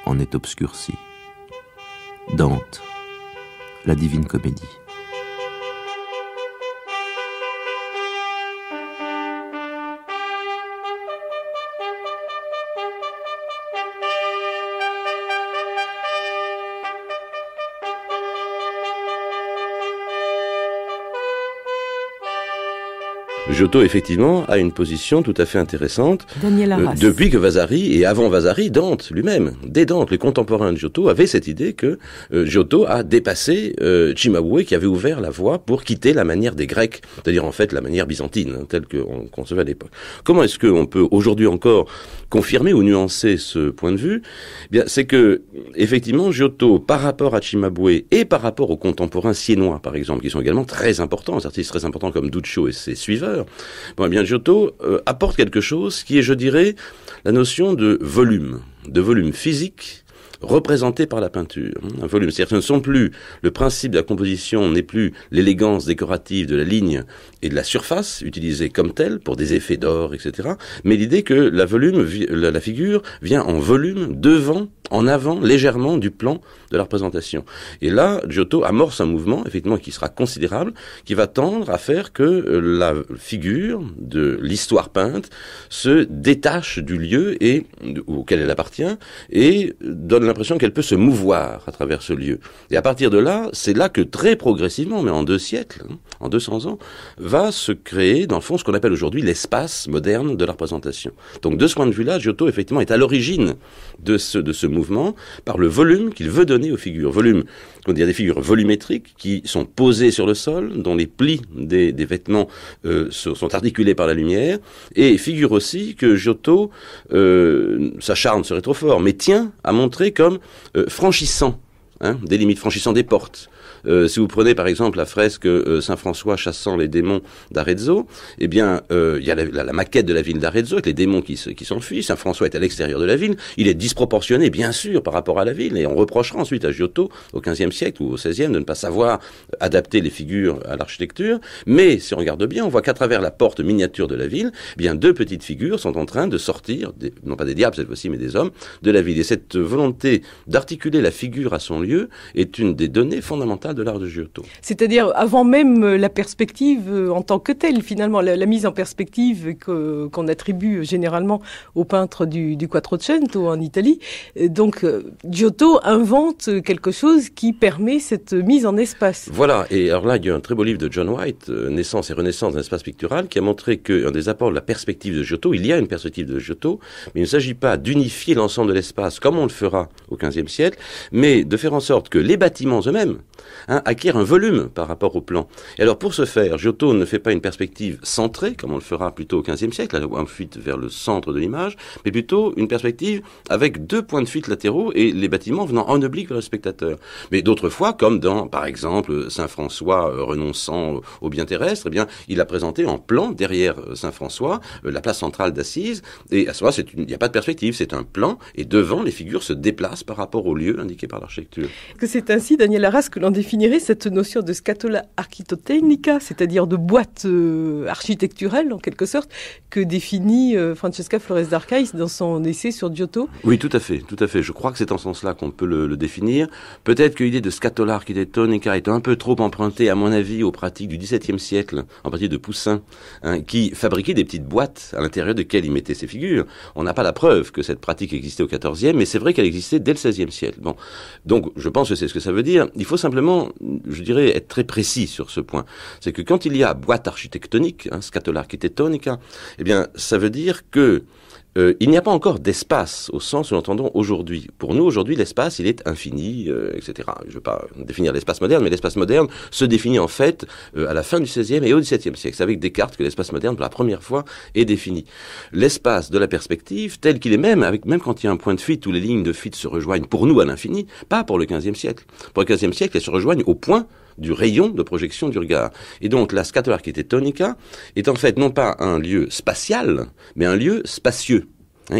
en est obscurcie. Dante, la Divine Comédie. Giotto, effectivement, a une position tout à fait intéressante. Daniel Arras. Depuis que Vasari, et avant Vasari, Dante lui-même, dès Dante, le contemporain de Giotto, avait cette idée que Giotto a dépassé Cimabue, qui avait ouvert la voie pour quitter la manière des Grecs, c'est-à-dire en fait la manière byzantine, telle qu'on concevait à l'époque. Comment est-ce qu'on peut aujourd'hui encore confirmer ou nuancer ce point de vue? Eh bien, c'est que, effectivement, Giotto, par rapport à Cimabue et par rapport aux contemporains siennois, par exemple, qui sont également très importants, des artistes très importants comme Duccio et ses suiveurs, bon, eh bien, Giotto apporte quelque chose qui est, je dirais, la notion de volume physique représenté par la peinture. Un volume, c'est-à-dire que ce ne sont plus, le principe de la composition n'est plus l'élégance décorative de la ligne et de la surface utilisée comme telle pour des effets d'or, etc., mais l'idée que la figure vient en volume devant, en avant légèrement du plan de la représentation. Et là, Giotto amorce un mouvement, effectivement, qui sera considérable, qui va tendre à faire que la figure de l'histoire peinte se détache du lieu auquel elle appartient et donne l'impression qu'elle peut se mouvoir à travers ce lieu. Et à partir de là, c'est là que très progressivement, mais en 2 siècles, en 200 ans, va se créer, dans le fond, ce qu'on appelle aujourd'hui l'espace moderne de la représentation. Donc, de ce point de vue-là, Giotto, effectivement, est à l'origine de ce mouvement par le volume qu'il veut donner aux figures. Volume, on dit des figures volumétriques qui sont posées sur le sol, dont les plis des vêtements sont articulés par la lumière, et figure aussi que Giotto, sa charme serait trop fort, mais tient à montrer comme franchissant des limites, franchissant des portes. Si vous prenez par exemple la fresque Saint François chassant les démons d'Arezzo, eh bien il y a la maquette de la ville d'Arezzo avec les démons qui s'enfuient. Saint François est à l'extérieur de la ville. Il est disproportionné bien sûr par rapport à la ville, et on reprochera ensuite à Giotto au XVe siècle ou au XVIe de ne pas savoir adapter les figures à l'architecture. Mais si on regarde bien, on voit qu'à travers la porte miniature de la ville, eh bien 2 petites figures sont en train de sortir, non pas des diables cette fois-ci, mais des hommes de la ville. Et cette volonté d'articuler la figure à son lieu est une des données fondamentales de l'art de Giotto. C'est-à-dire avant même la perspective en tant que telle, finalement, la mise en perspective qu'on attribue généralement aux peintres du Quattrocento en Italie. Donc Giotto invente quelque chose qui permet cette mise en espace. Voilà, et alors là il y a un très beau livre de John White, Naissance et Renaissance d'un espace pictural, qui a montré qu'un des apports de la perspective de Giotto, il y a une perspective de Giotto, mais il ne s'agit pas d'unifier l'ensemble de l'espace comme on le fera au XVe siècle, mais de faire en sorte que les bâtiments eux-mêmes acquièrent un volume par rapport au plan. Et alors pour ce faire, Giotto ne fait pas une perspective centrée, comme on le fera plutôt au XVe siècle, là, en fuite vers le centre de l'image, mais plutôt une perspective avec 2 points de fuite latéraux et les bâtiments venant en oblique vers le spectateur. Mais d'autres fois, comme dans, par exemple, Saint François renonçant au bien terrestre, eh bien, il a présenté en plan, derrière Saint François, la place centrale d'Assise, et à ce moment-là, il n'y a pas de perspective, c'est un plan, et devant, les figures se déplacent par rapport au lieu indiqué par l'architecture. Que c'est ainsi, Daniel Arras, que l'on définirait cette notion de scatola architectonica, c'est-à-dire de boîte architecturelle, en quelque sorte, que définit Francesca Flores d'Arcais dans son essai sur Giotto. Oui, tout à fait. Je crois que c'est en ce sens-là qu'on peut le définir. Peut-être que l'idée de scatola architectonica est un peu trop empruntée, à mon avis, aux pratiques du XVIIe siècle, en partie de Poussin, qui fabriquait des petites boîtes à l'intérieur desquelles il mettait ses figures. On n'a pas la preuve que cette pratique existait au XIVe, mais c'est vrai qu'elle existait dès le XVIe siècle. Bon. Donc, je pense que c'est ce que ça veut dire. Il faut simplement, je dirais, être très précis sur ce point. C'est que quand il y a boîte architectonique, scatola architectonica, eh bien, ça veut dire que il n'y a pas encore d'espace au sens où nous l'entendons aujourd'hui. Pour nous, aujourd'hui, l'espace, il est infini, etc. Je ne veux pas définir l'espace moderne, mais l'espace moderne se définit en fait à la fin du XVIe et au XVIIe siècle. C'est avec Descartes que l'espace moderne, pour la première fois, est défini. L'espace de la perspective, tel qu'il est même quand il y a un point de fuite où les lignes de fuite se rejoignent pour nous à l'infini, pas pour le XVe siècle. Pour le XVe siècle, elles se rejoignent au point du rayon de projection du regard. Et donc, la scatola architectonica est en fait non pas un lieu spatial, mais un lieu spacieux.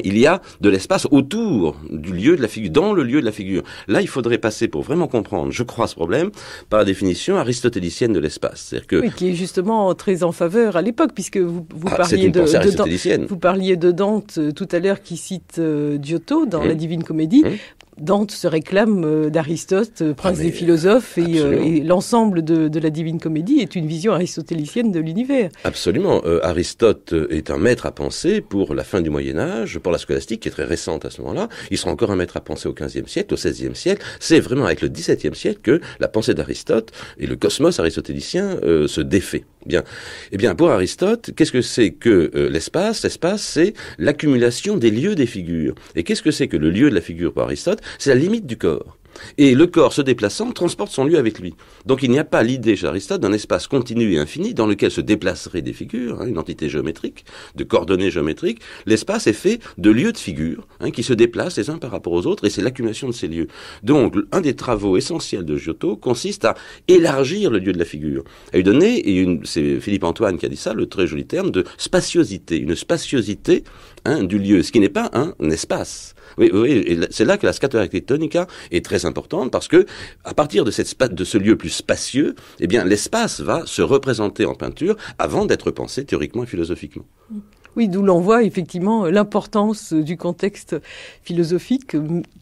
Il y a de l'espace autour du lieu de la figure, dans le lieu de la figure. Là, il faudrait passer, pour vraiment comprendre, je crois, ce problème, par la définition aristotélicienne de l'espace. C'est-à-dire que... Oui, qui est justement très en faveur à l'époque, puisque vous parliez vous parliez de Dante tout à l'heure, qui cite Giotto dans la Divine Comédie. Dante se réclame d'Aristote, prince des philosophes, et l'ensemble de la Divine Comédie est une vision aristotélicienne de l'univers. Absolument. Aristote est un maître à penser pour la fin du Moyen-Âge, pour la scolastique qui est très récente à ce moment-là. Il sera encore un maître à penser au XVe siècle, au XVIe siècle. C'est vraiment avec le XVIIe siècle que la pensée d'Aristote et le cosmos aristotélicien se défait. Bien. Eh bien, pour Aristote, qu'est-ce que c'est que l'espace ? L'espace, c'est l'accumulation des lieux des figures. Et qu'est-ce que c'est que le lieu de la figure pour Aristote ? C'est la limite du corps. Et le corps se déplaçant transporte son lieu avec lui. Donc il n'y a pas l'idée chez Aristote d'un espace continu et infini dans lequel se déplaceraient des figures, une entité géométrique, de coordonnées géométriques. L'espace est fait de lieux de figures qui se déplacent les uns par rapport aux autres, et c'est l'accumulation de ces lieux. Donc un des travaux essentiels de Giotto consiste à élargir le lieu de la figure, à lui donner, et c'est Philippe Antoine qui a dit ça, le très joli terme de spatiosité, une spatiosité du lieu, ce qui n'est pas un espace. Oui, et c'est là que la scatola architectonica est très importante, parce que à partir de ce lieu plus spacieux, eh bien l'espace va se représenter en peinture avant d'être pensé théoriquement et philosophiquement. Oui, d'où l'on voit effectivement l'importance du contexte philosophique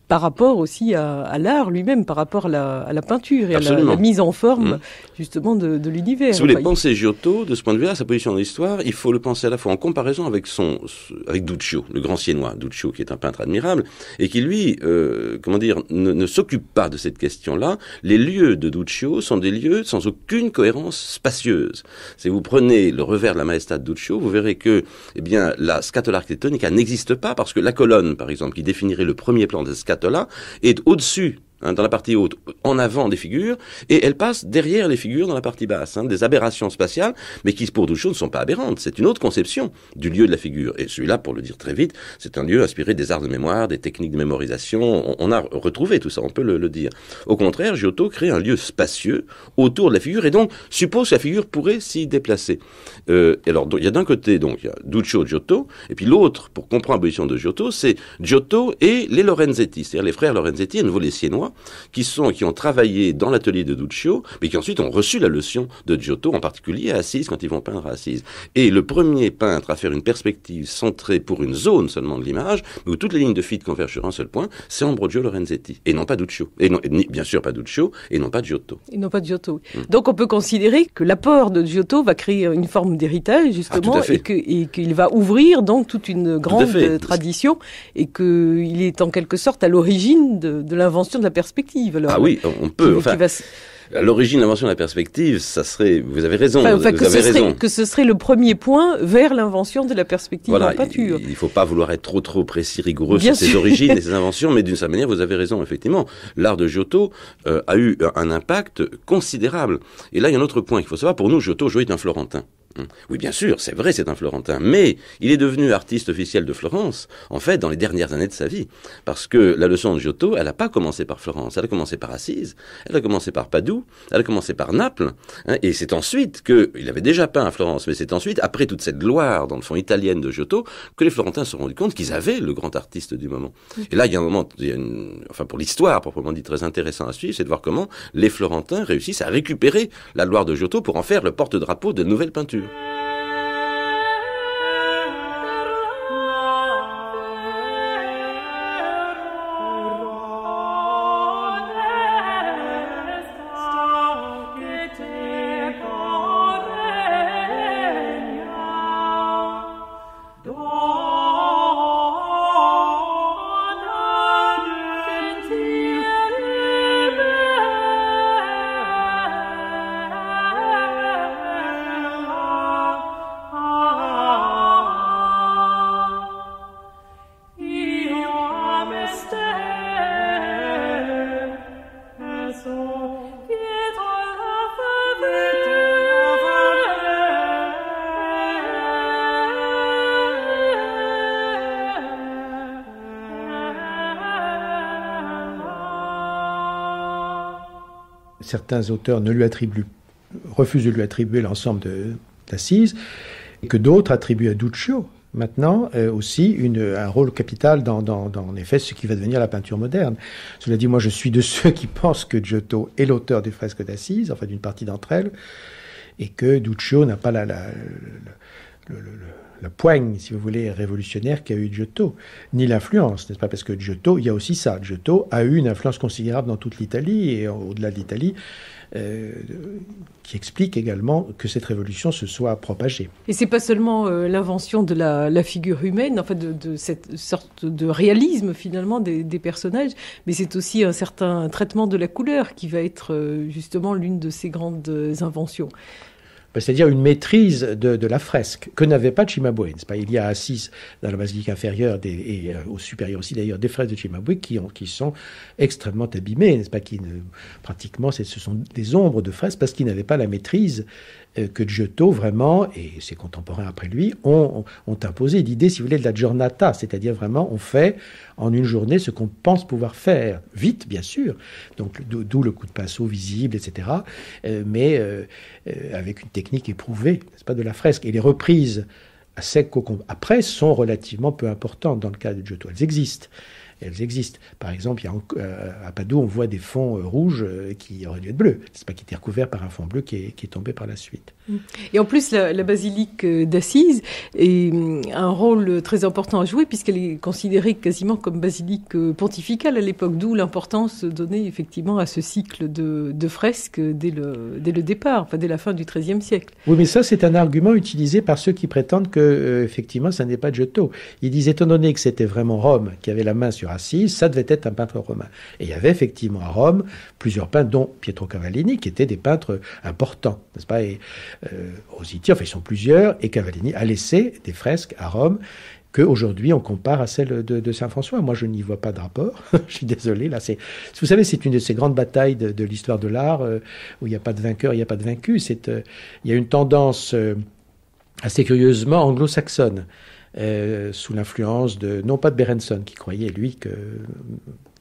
par rapport aussi à l'art lui-même, par rapport à la peinture et à la mise en forme justement de l'univers. Si vous voulez penser Giotto, de ce point de vue-là, sa position dans l'histoire, il faut le penser à la fois en comparaison avec Duccio, le grand Siennois, Duccio qui est un peintre admirable, et qui lui, ne s'occupe pas de cette question-là. Les lieux de Duccio sont des lieux sans aucune cohérence spacieuse. Si vous prenez le revers de la Maestà de Duccio, vous verrez que, la scatola architettonica n'existe pas parce que la colonne, par exemple, qui définirait le premier plan de la scatola, est au-dessus, dans la partie haute, en avant des figures, et elle passe derrière les figures dans la partie basse, des aberrations spatiales, mais qui, pour Duccio, ne sont pas aberrantes. C'est une autre conception du lieu de la figure. Et celui-là, pour le dire très vite, c'est un lieu inspiré des arts de mémoire, des techniques de mémorisation. On a retrouvé tout ça, on peut le dire. Au contraire, Giotto crée un lieu spacieux autour de la figure, et donc suppose que la figure pourrait s'y déplacer. Alors, il y a d'un côté, donc, il y a Duccio, Giotto, et puis l'autre, pour comprendre la position de Giotto, c'est Giotto et les Lorenzetti, c'est-à-dire les frères Lorenzetti, à nouveau les Siennois, qui ont travaillé dans l'atelier de Duccio, mais qui ensuite ont reçu la leçon de Giotto, en particulier à Assise, quand ils vont peindre à Assise. Et le premier peintre à faire une perspective centrée pour une zone seulement de l'image, mais où toutes les lignes de Fichte convergent sur un seul point, c'est Ambrogio Lorenzetti, et non pas Duccio. Et non, bien sûr pas Duccio, et non pas Giotto. Et non pas Giotto. Donc on peut considérer que l'apport de Giotto va créer une forme d'héritage, justement, et qu'il va ouvrir donc toute une grande tradition, et qu'il est en quelque sorte à l'origine de l'invention de la perspective. Alors, oui, on peut. À l'origine de l'invention de la perspective, ça serait. Vous avez raison. Que ce serait le premier point vers l'invention de la perspective en peinture. Il ne faut pas vouloir être trop précis, rigoureux sur ses origines et ses inventions, mais d'une certaine manière, vous avez raison, effectivement. L'art de Giotto a eu un impact considérable. Et là, il y a un autre point qu'il faut savoir. Pour nous, Giotto est un Florentin. Oui, bien sûr, c'est vrai, c'est un Florentin, mais il est devenu artiste officiel de Florence, en fait, dans les dernières années de sa vie. Parce que la leçon de Giotto, elle n'a pas commencé par Florence, elle a commencé par Assise, elle a commencé par Padoue, elle a commencé par Naples, et c'est ensuite il avait déjà peint à Florence, mais c'est ensuite, après toute cette gloire, dans le fond, italienne de Giotto, que les Florentins se sont rendus compte qu'ils avaient le grand artiste du moment. Et là, il y a un moment, pour l'histoire, proprement dit, très intéressant à suivre, c'est de voir comment les Florentins réussissent à récupérer la gloire de Giotto pour en faire le porte-drapeau de nouvelles peintures. Certains auteurs refusent de lui attribuer l'ensemble d'Assise, et que d'autres attribuent à Duccio, maintenant, aussi un rôle capital dans, en effet, ce qui va devenir la peinture moderne. Cela dit, moi, je suis de ceux qui pensent que Giotto est l'auteur des fresques d'Assise, enfin d'une partie d'entre elles, et que Duccio n'a pas la poigne, si vous voulez, révolutionnaire qu'a eu Giotto, ni l'influence, n'est-ce pas? Parce que Giotto, il y a aussi ça. Giotto a eu une influence considérable dans toute l'Italie, et au-delà de l'Italie, qui explique également que cette révolution se soit propagée. Et c'est pas seulement l'invention de la figure humaine, en fait, de cette sorte de réalisme finalement des personnages, mais c'est aussi un certain traitement de la couleur qui va être justement l'une de ces grandes inventions. C'est-à-dire une maîtrise de la fresque, que n'avait pas Cimabue. Il y a Assise dans la basilique inférieure et au supérieur aussi d'ailleurs des fresques de Cimabue qui sont extrêmement abîmées, n'est-ce pas, pratiquement ce sont des ombres de fresques parce qu'ils n'avaient pas la maîtrise que Giotto vraiment, et ses contemporains après lui, ont imposé l'idée, si vous voulez, de la giornata, c'est-à-dire vraiment on fait en une journée ce qu'on pense pouvoir faire, vite bien sûr, donc d'où le coup de pinceau visible, etc., mais avec une technique éprouvée, n'est-ce pas, de la fresque. Et les reprises à sec après sont relativement peu importantes dans le cas de Giotto. Elles existent, elles existent. Par exemple, à Padoue, on voit des fonds rouges qui auraient dû être bleus. C'est pas qui étaient recouverts par un fond bleu qui est tombé par la suite. Et en plus, la basilique d'Assise a un rôle très important à jouer puisqu'elle est considérée quasiment comme basilique pontificale à l'époque, d'où l'importance donnée effectivement à ce cycle de fresques dès le départ, enfin dès la fin du XIIIe siècle. Oui, mais ça, c'est un argument utilisé par ceux qui prétendent que, effectivement, ça n'est pas Giotto. Ils disent, étant donné que c'était vraiment Rome qui avait la main sur Assise, ça devait être un peintre romain. Et il y avait effectivement à Rome plusieurs peintres, dont Pietro Cavallini, qui étaient des peintres importants, n'est-ce pas? Et Rositi, enfin, ils sont plusieurs, et Cavallini a laissé des fresques à Rome qu'aujourd'hui on compare à celle de Saint-François. Moi, je n'y vois pas de rapport. Je suis désolé. Là, vous savez, c'est une de ces grandes batailles de l'histoire de l'art où il n'y a pas de vainqueur, il n'y a pas de vaincu. Il y a une tendance assez curieusement anglo-saxonne sous l'influence non pas de Berenson, qui croyait, lui, que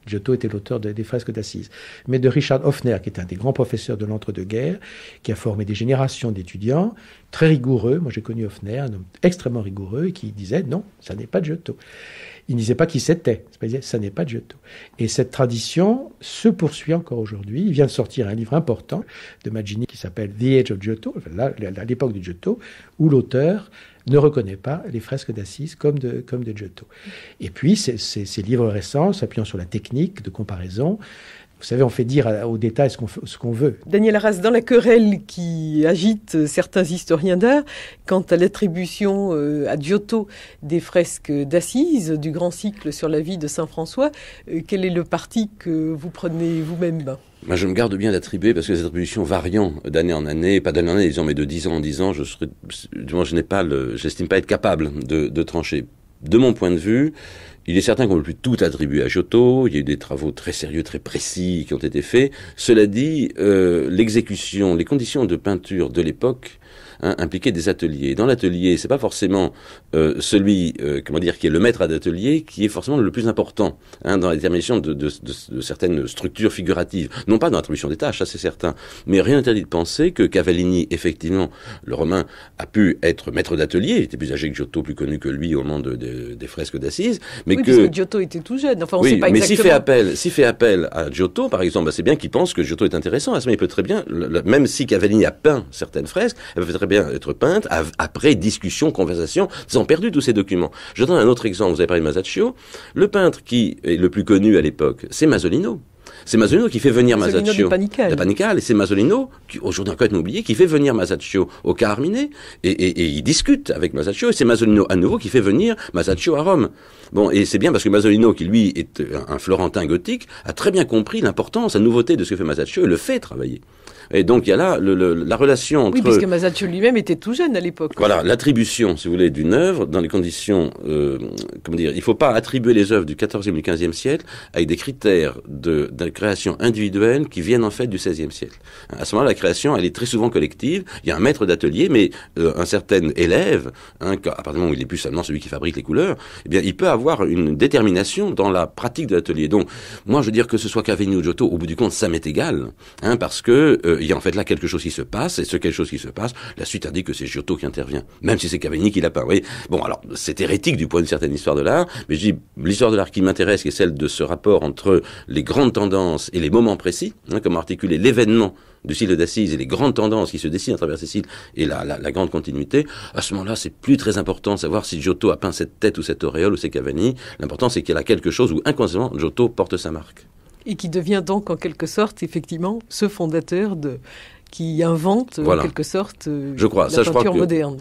Giotto était l'auteur des fresques d'Assise, mais de Richard Hoffner, qui est un des grands professeurs de l'entre-deux-guerres, qui a formé des générations d'étudiants, très rigoureux. Moi, j'ai connu Hoffner, un homme extrêmement rigoureux, et qui disait, non, ça n'est pas Giotto. Il ne disait pas qui c'était, il disait, ça n'est pas Giotto. Et cette tradition se poursuit encore aujourd'hui. Il vient de sortir un livre important de Maggini qui s'appelle The Age of Giotto, là, à l'époque de Giotto, où l'auteur ne reconnaît pas les fresques d'Assise comme de Giotto. Et puis, ces livres récents, s'appuyant sur la technique de comparaison, vous savez, on fait dire au détail ce qu'on veut. Daniel Arras, dans la querelle qui agite certains historiens d'art, quant à l'attribution à Giotto des fresques d'Assise, du grand cycle sur la vie de Saint François, quel est le parti que vous prenez vous-même ? Moi, je me garde bien d'attribuer, parce que les attributions variant d'année en année, pas d'année en année, disons, mais de 10 ans en 10 ans, j'estime pas être capable de trancher. De mon point de vue, il est certain qu'on ne peut plus tout attribuer à Giotto. Il y a eu des travaux très sérieux, très précis qui ont été faits. Cela dit, l'exécution, les conditions de peinture de l'époque impliquaient des ateliers. Dans l'atelier, c'est pas forcément celui, qui est le maître d'atelier, qui est forcément le plus important dans la détermination de certaines structures figuratives. Non pas dans l'attribution des tâches, ça c'est certain, mais rien n'interdit de penser que Cavallini, effectivement, le Romain, a pu être maître d'atelier. Il était plus âgé que Giotto, plus connu que lui au moment des fresques d'Assise, mais oui, parce que Giotto était tout jeune. Enfin, on sait pas mais exactement. s'il fait appel à Giotto, par exemple, c'est bien qu'il pense que Giotto est intéressant. À ce moment, il peut très bien, même si Cavallini a peint certaines fresques, elle peut très bien être peinte après discussion, conversation. Ils ont perdu tous ces documents. Je donne un autre exemple. Vous avez parlé de Masaccio. Le peintre qui est le plus connu à l'époque, c'est Masolino. C'est Masolino qui fait venir Masaccio. De Panicale. Et c'est Masolino, qui aujourd'hui encore est oublié, qui fait venir Masaccio au Carmine, et il discute avec Masaccio, et c'est Masolino à nouveau qui fait venir Masaccio à Rome. Bon, et c'est bien parce que Masolino, qui lui est un Florentin gothique, a très bien compris l'importance, la nouveauté de ce que fait Masaccio, et le fait travailler. Et donc il y a là la relation entre... Oui, puisque Masaccio lui-même était tout jeune à l'époque. Voilà, l'attribution, si vous voulez, d'une œuvre dans les conditions... il ne faut pas attribuer les œuvres du XIVe ou du XVe siècle avec des critères de création individuelle qui viennent en fait du XVIe siècle. À ce moment-là, la création, elle est très souvent collective. Il y a un maître d'atelier, mais un certain élève, à partir du moment où il n'est plus seulement celui qui fabrique les couleurs, eh bien, il peut avoir une détermination dans la pratique de l'atelier. Donc, moi, je veux dire que ce soit Cavallini ou Giotto, au bout du compte, ça m'est égal, parce que il y a en fait là quelque chose qui se passe, et ce quelque chose qui se passe, la suite indique que c'est Giotto qui intervient, même si c'est Cavallini qui l'a peint. Vous voyez, bon, alors c'est hérétique du point d'une certaine histoire de l'art, mais je dis l'histoire de l'art qui m'intéresse, qui est celle de ce rapport entre les grandes tendances et les moments précis, comment articuler l'événement du cycle d'Assise et les grandes tendances qui se dessinent à travers ces cycles et la grande continuité. À ce moment-là, c'est plus très important de savoir si Giotto a peint cette tête ou cette auréole ou c'est Cavallini. L'important, c'est qu'il y a quelque chose où inconsciemment Giotto porte sa marque. Et qui devient donc en quelque sorte, effectivement, ce fondateur qui invente en quelque sorte la peinture moderne.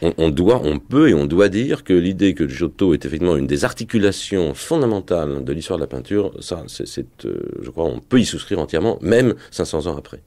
On peut et on doit dire que l'idée que Giotto est effectivement une des articulations fondamentales de l'histoire de la peinture, ça, je crois, on peut y souscrire entièrement, même 500 ans après.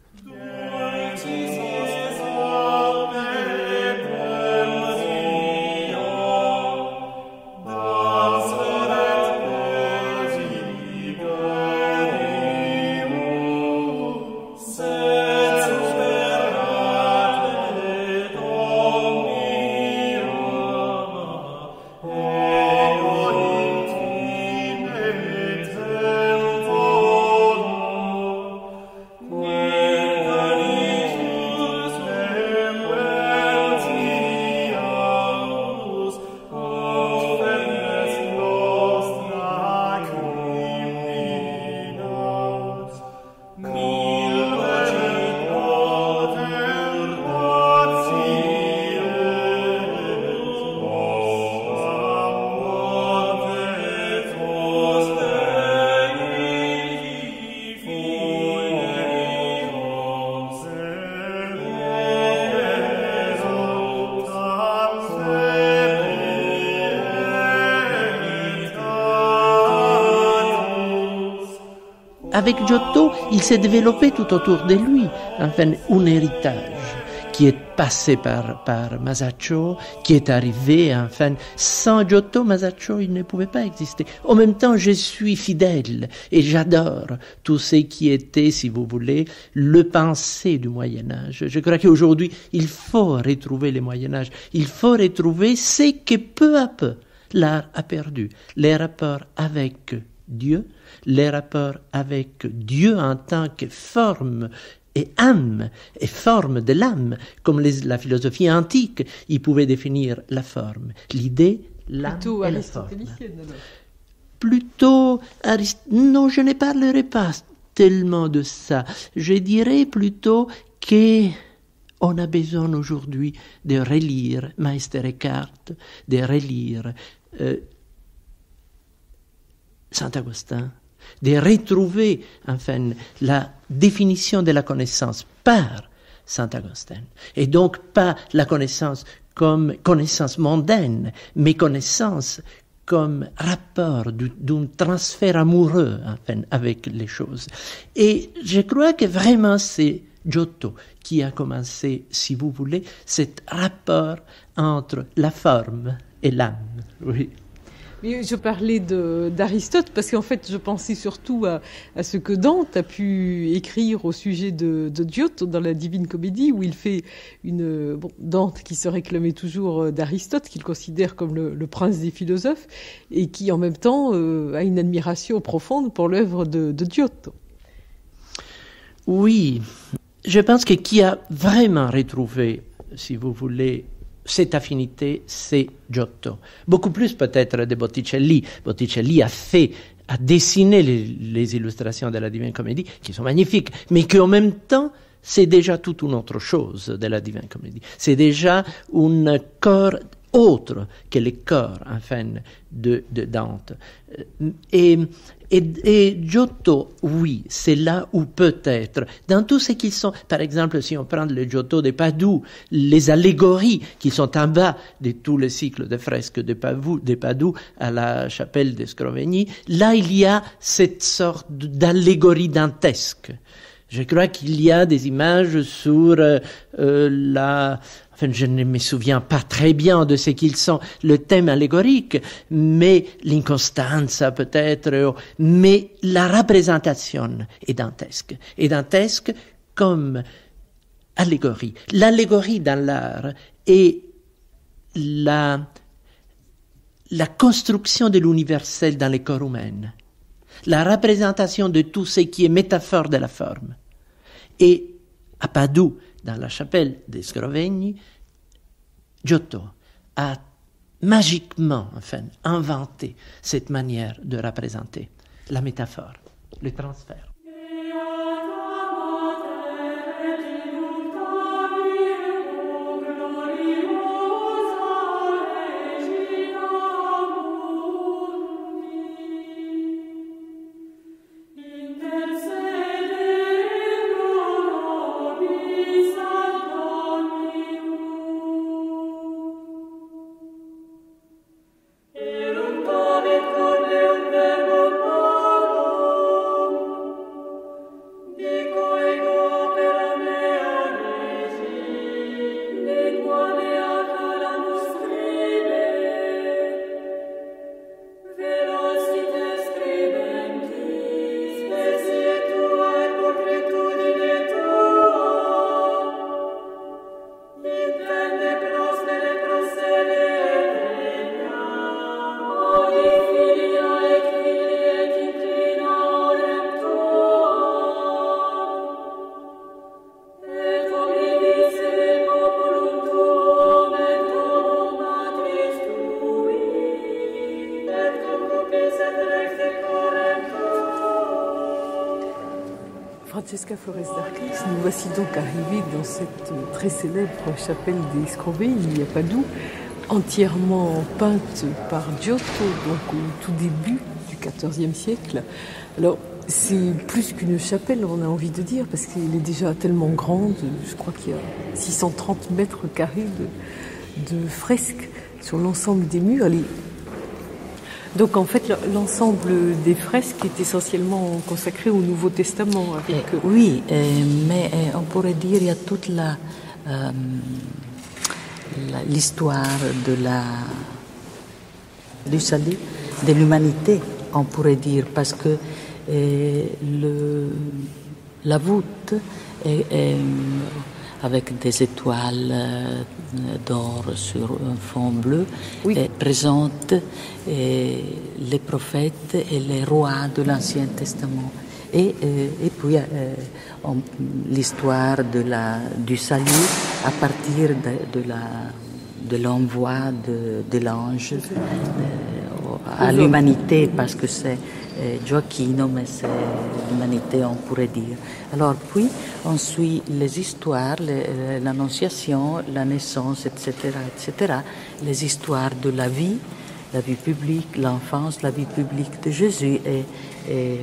Where avec Giotto, il s'est développé tout autour de lui, enfin, un héritage qui est passé par Masaccio, qui est arrivé, enfin, sans Giotto, Masaccio, il ne pouvait pas exister. En même temps, je suis fidèle et j'adore tout ce qui était, si vous voulez, le pensée du Moyen-Âge. Je crois qu'aujourd'hui, il faut retrouver le Moyen-Âge. Il faut retrouver ce que peu à peu l'art a perdu. Les rapports avec Dieu, les rapports avec Dieu en tant que forme et âme, et forme de l'âme, comme la philosophie antique, il pouvait définir la forme, l'idée, l'âme et la forme. Plutôt non, je ne parlerai pas tellement de ça. Je dirais plutôt qu'on a besoin aujourd'hui de relire Meister Eckhart, de relire Saint-Augustin, de retrouver, enfin, la définition de la connaissance par Saint-Augustin. Et donc, pas la connaissance comme connaissance mondaine, mais connaissance comme rapport d'un transfert amoureux, enfin, avec les choses. Et je crois que vraiment c'est Giotto qui a commencé, si vous voulez, cet rapport entre la forme et l'âme. Oui. Mais je parlais d'Aristote parce qu'en fait, je pensais surtout à ce que Dante a pu écrire au sujet de Giotto dans la Divine Comédie, où il fait Dante qui se réclamait toujours d'Aristote, qu'il considère comme le prince des philosophes, et qui en même temps a une admiration profonde pour l'œuvre de Giotto. Oui, je pense que qui a vraiment retrouvé, si vous voulez, cette affinité, c'est Giotto. Beaucoup plus peut-être de Botticelli. Botticelli a dessiné les illustrations de la Divine Comédie, qui sont magnifiques, mais qu'en même temps, c'est déjà toute une autre chose de la Divine Comédie. C'est déjà un corps autre que le corps, enfin, de Dante. Et Giotto, oui, c'est là où peut-être, dans tout ce qu'ils sont, par exemple, si on prend le Giotto de Padoue, les allégories qui sont en bas de tout le cycle de fresques de Padoue à la chapelle de Scrovegni, là il y a cette sorte d'allégorie dantesque. Je crois qu'il y a des images sur enfin, je ne me souviens pas très bien de ce qu'ils sont, le thème allégorique, mais l'inconstanza peut-être, mais la représentation est dantesque. Et dantesque comme allégorie. L'allégorie dans l'art est la construction de l'universel dans les corps humains. La représentation de tout ce qui est métaphore de la forme. Et à Padoue, dans la chapelle des Scrovegni, Giotto a magiquement, enfin, inventé cette manière de représenter la métaphore, le transfert. Francesca Flores d'Arclis, nous voici donc arrivés dans cette très célèbre chapelle des Scrovegni à Padoue, entièrement peinte par Giotto, donc au tout début du XIVe siècle. Alors, c'est plus qu'une chapelle, on a envie de dire, parce qu'elle est déjà tellement grande. Je crois qu'il y a 630 mètres carrés de fresques sur l'ensemble des murs. Elle est Donc en fait, l'ensemble des fresques est essentiellement consacré au Nouveau Testament. Oui, mais on pourrait dire qu'il y a toute l'histoire du salut, de l'humanité, on pourrait dire, parce que la voûte est avec des étoiles d'or sur un fond bleu, présente les prophètes et les rois de l'Ancien Testament. Et puis l'histoire du salut à partir de l'envoi de l'ange à l'humanité, parce que c'est Gioacchino, mais c'est l'humanité, on pourrait dire. Alors puis, on suit les histoires, l'annonciation, la naissance, etc., les histoires de la vie publique, l'enfance, la vie publique de Jésus et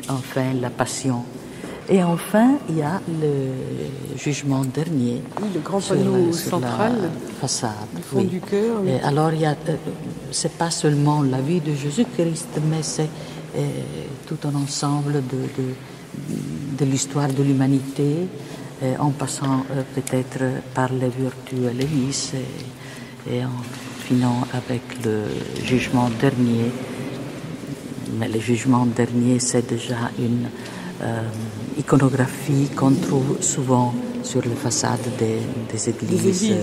enfin la passion. Et enfin, il y a le jugement dernier. Oui, le grand panneau central, la façade, du fond du cœur. Oui. Alors, c'est pas seulement la vie de Jésus-Christ, mais c'est tout un ensemble de l'histoire de l'humanité, en passant peut-être par les vertus et les vices, et en finant avec le jugement dernier. Mais le jugement dernier, c'est déjà une iconographie qu'on trouve souvent sur les façades des églises.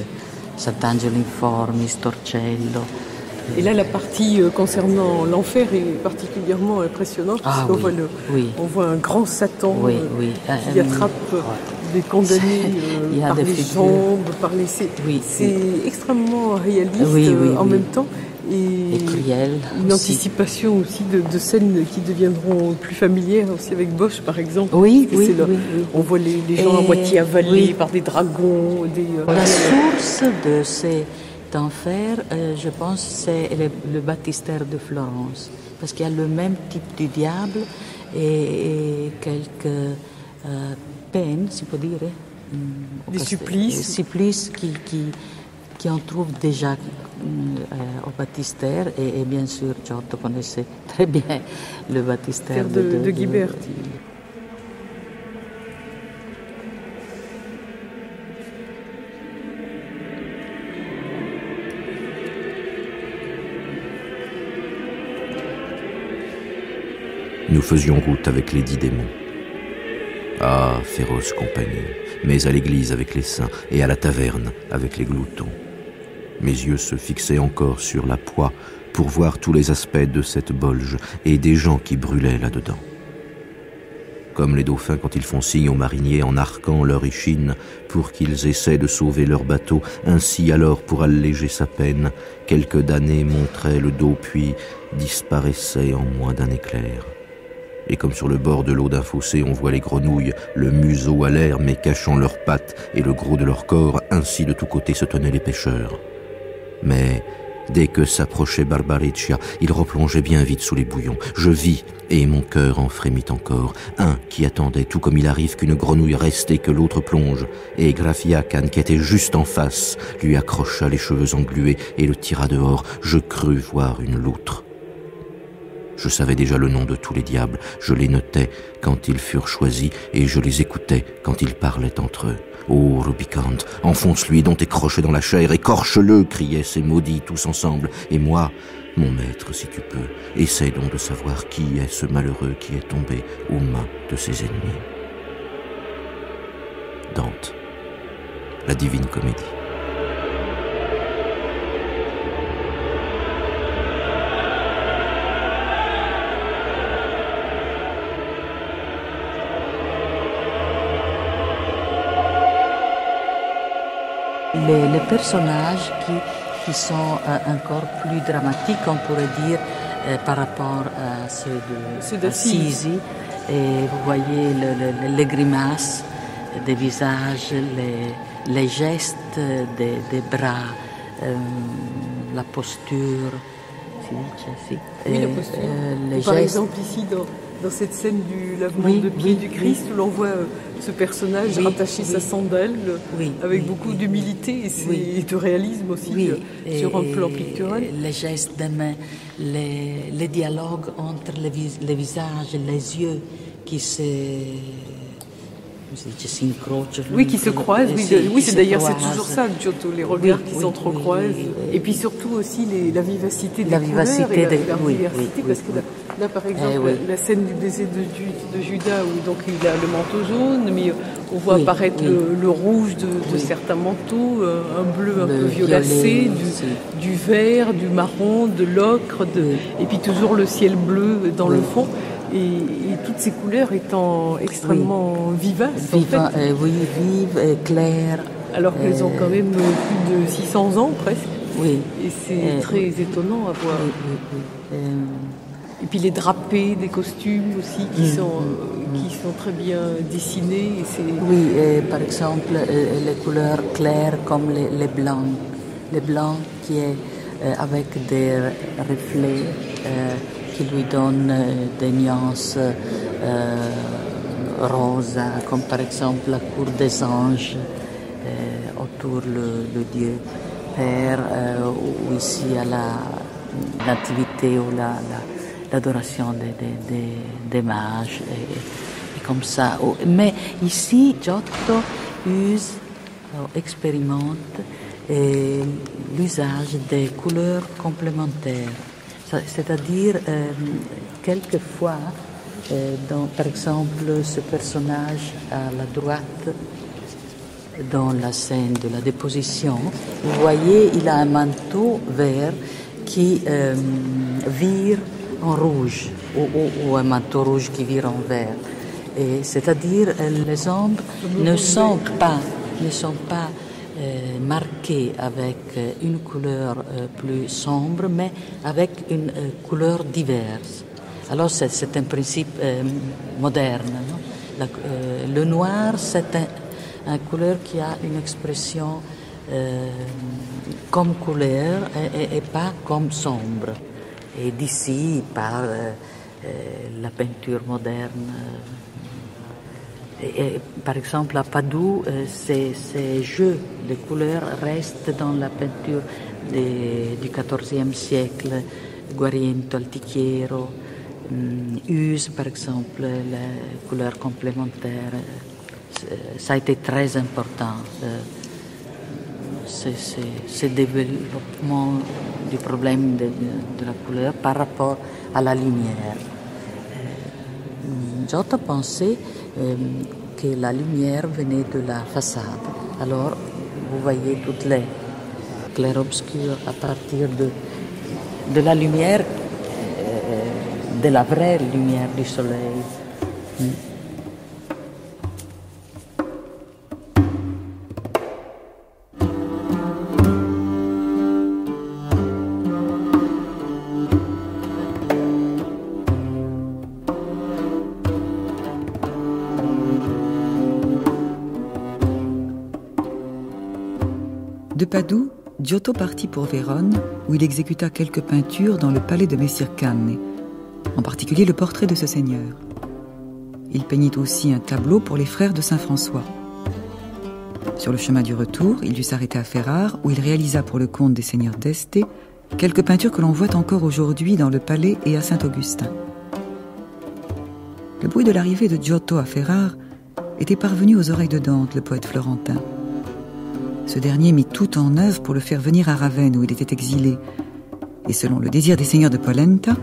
Sant'Angelo in Formis, Torcello. Et là, la partie concernant l'enfer est particulièrement impressionnante, parce qu'on voit un grand Satan qui attrape des condamnés par les jambes, par les... C'est extrêmement réaliste en même temps. Et cruel. Une anticipation aussi de scènes qui deviendront plus familières aussi avec Bosch, par exemple. Oui. On voit les gens à moitié avalés par des dragons. La source de cet enfer, je pense, c'est le baptistère de Florence. Parce qu'il y a le même type du diable et quelques peines, si on peut dire. Des supplices. Des supplices qui en trouve déjà au baptistère, et bien sûr Giotto connaissait très bien le baptistère de Ghiberti. Nous faisions route avec les 10 démons. Ah, féroce compagnie, mais à l'église avec les saints et à la taverne avec les gloutons. Mes yeux se fixaient encore sur la poix pour voir tous les aspects de cette bolge et des gens qui brûlaient là-dedans. Comme les dauphins quand ils font signe aux mariniers en arquant leur échine pour qu'ils essaient de sauver leur bateau, ainsi alors pour alléger sa peine, quelques damnés montraient le dos puis disparaissaient en moins d'un éclair. Et comme sur le bord de l'eau d'un fossé, on voit les grenouilles, le museau à l'air mais cachant leurs pattes et le gros de leur corps, ainsi de tous côtés se tenaient les pêcheurs. Mais dès que s'approchait Barbariccia, il replongeait bien vite sous les bouillons. Je vis, et mon cœur en frémit encore, un qui attendait, tout comme il arrive qu'une grenouille reste et que l'autre plonge, et Grafiacan, qui était juste en face, lui accrocha les cheveux englués et le tira dehors. Je crus voir une loutre. Je savais déjà le nom de tous les diables, je les notais quand ils furent choisis, et je les écoutais quand ils parlaient entre eux. « Oh, Rubicante, enfonce-lui dont tes crochets dans la chair, écorche-le !» criaient ces maudits tous ensemble. Et moi, mon maître, si tu peux, essaie donc de savoir qui est ce malheureux qui est tombé aux mains de ses ennemis. Dante, la Divine Comédie. Les personnages qui sont encore plus dramatiques, on pourrait dire, par rapport à ceux d'Assisi. Et vous voyez les grimaces des visages, les gestes des bras, la posture. Oui, la posture. Par exemple, ici, dans cette scène du lavement de pieds du Christ, où l'on voit ce personnage rattacher sa sandale avec beaucoup d'humilité et de réalisme aussi sur un plan pictural. Les gestes des mains, les dialogues entre les visages, les yeux qui qui se croisent. C'est d'ailleurs c'est toujours ça, Giotto, les regards qui s'entrecroisent. Et puis surtout aussi la vivacité des couleurs et la diversité, parce que là, par exemple, la scène du baiser de Judas, où donc il a le manteau jaune, mais on voit apparaître le rouge de certains manteaux, un bleu un peu violacé, du vert, du marron, de l'ocre, et puis toujours le ciel bleu dans le fond. Et toutes ces couleurs étant extrêmement vivaces, vives et claires. Alors qu'elles ont quand même plus de 600 ans presque. Oui. Et c'est très étonnant à voir. Et puis les drapés des costumes aussi qui sont très bien dessinés. Par exemple, les couleurs claires comme les blancs. Les blancs qui est avec des reflets qui lui donnent des nuances roses, comme par exemple la cour des anges, autour le Dieu Père, ou ici à la nativité ou l'adoration des mages, et comme ça. Mais ici, Giotto expérimente l'usage des couleurs complémentaires. C'est-à-dire, quelquefois, par exemple, ce personnage à la droite, dans la scène de la déposition, vous voyez, il a un manteau vert qui vire en rouge, ou un manteau rouge qui vire en vert. Et c'est-à-dire, les ombres ne sont pas marqué avec une couleur plus sombre, mais avec une couleur diverse. Alors c'est un principe moderne. Non? Le noir, c'est une couleur qui a une expression comme couleur et pas comme sombre. Et d'ici, par la peinture moderne, et, par exemple, à Padoue, ces jeux de couleurs restent dans la peinture du XIVe siècle. Guariento, Altichiero, use, par exemple, les couleurs complémentaires. Ça a été très important, ce développement du problème de la couleur par rapport à la lumière. Giotto pensait que la lumière venait de la façade. Alors, vous voyez toutes les clairs-obscurs à partir de la lumière, de la vraie lumière du soleil. De Padoue, Giotto partit pour Vérone, où il exécuta quelques peintures dans le palais de Messire Cane, en particulier le portrait de ce seigneur. Il peignit aussi un tableau pour les frères de Saint-François. Sur le chemin du retour, il dut s'arrêter à Ferrare, où il réalisa pour le compte des seigneurs d'Este quelques peintures que l'on voit encore aujourd'hui dans le palais et à Saint-Augustin. Le bruit de l'arrivée de Giotto à Ferrare était parvenu aux oreilles de Dante, le poète florentin. Ce dernier mit tout en œuvre pour le faire venir à Ravenne, où il était exilé. Et selon le désir des seigneurs de Polenta,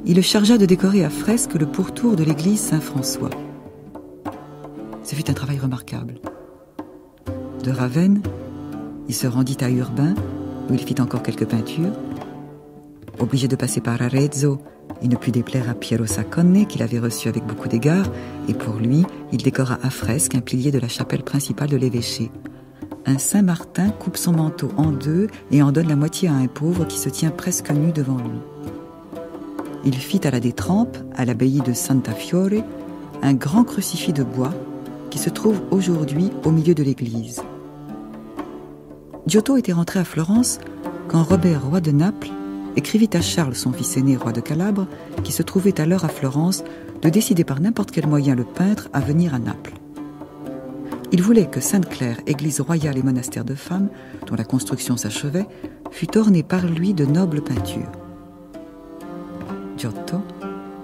il le chargea de décorer à fresque le pourtour de l'église Saint-François. Ce fut un travail remarquable. De Ravenne, il se rendit à Urbain, où il fit encore quelques peintures. Obligé de passer par Arezzo, il ne put déplaire à Piero Saccone, qu'il avait reçu avec beaucoup d'égards, et pour lui, il décora à fresque un pilier de la chapelle principale de l'évêché. Un Saint-Martin coupe son manteau en deux et en donne la moitié à un pauvre qui se tient presque nu devant lui. Il fit à la Détrempe, à l'abbaye de Santa Fiore, un grand crucifix de bois qui se trouve aujourd'hui au milieu de l'église. Giotto était rentré à Florence quand Robert, roi de Naples, écrivit à Charles, son fils aîné, roi de Calabre, qui se trouvait alors à Florence, de décider par n'importe quel moyen le peintre à venir à Naples. Il voulait que Sainte-Claire, église royale et monastère de femmes, dont la construction s'achevait, fût ornée par lui de nobles peintures. Giotto,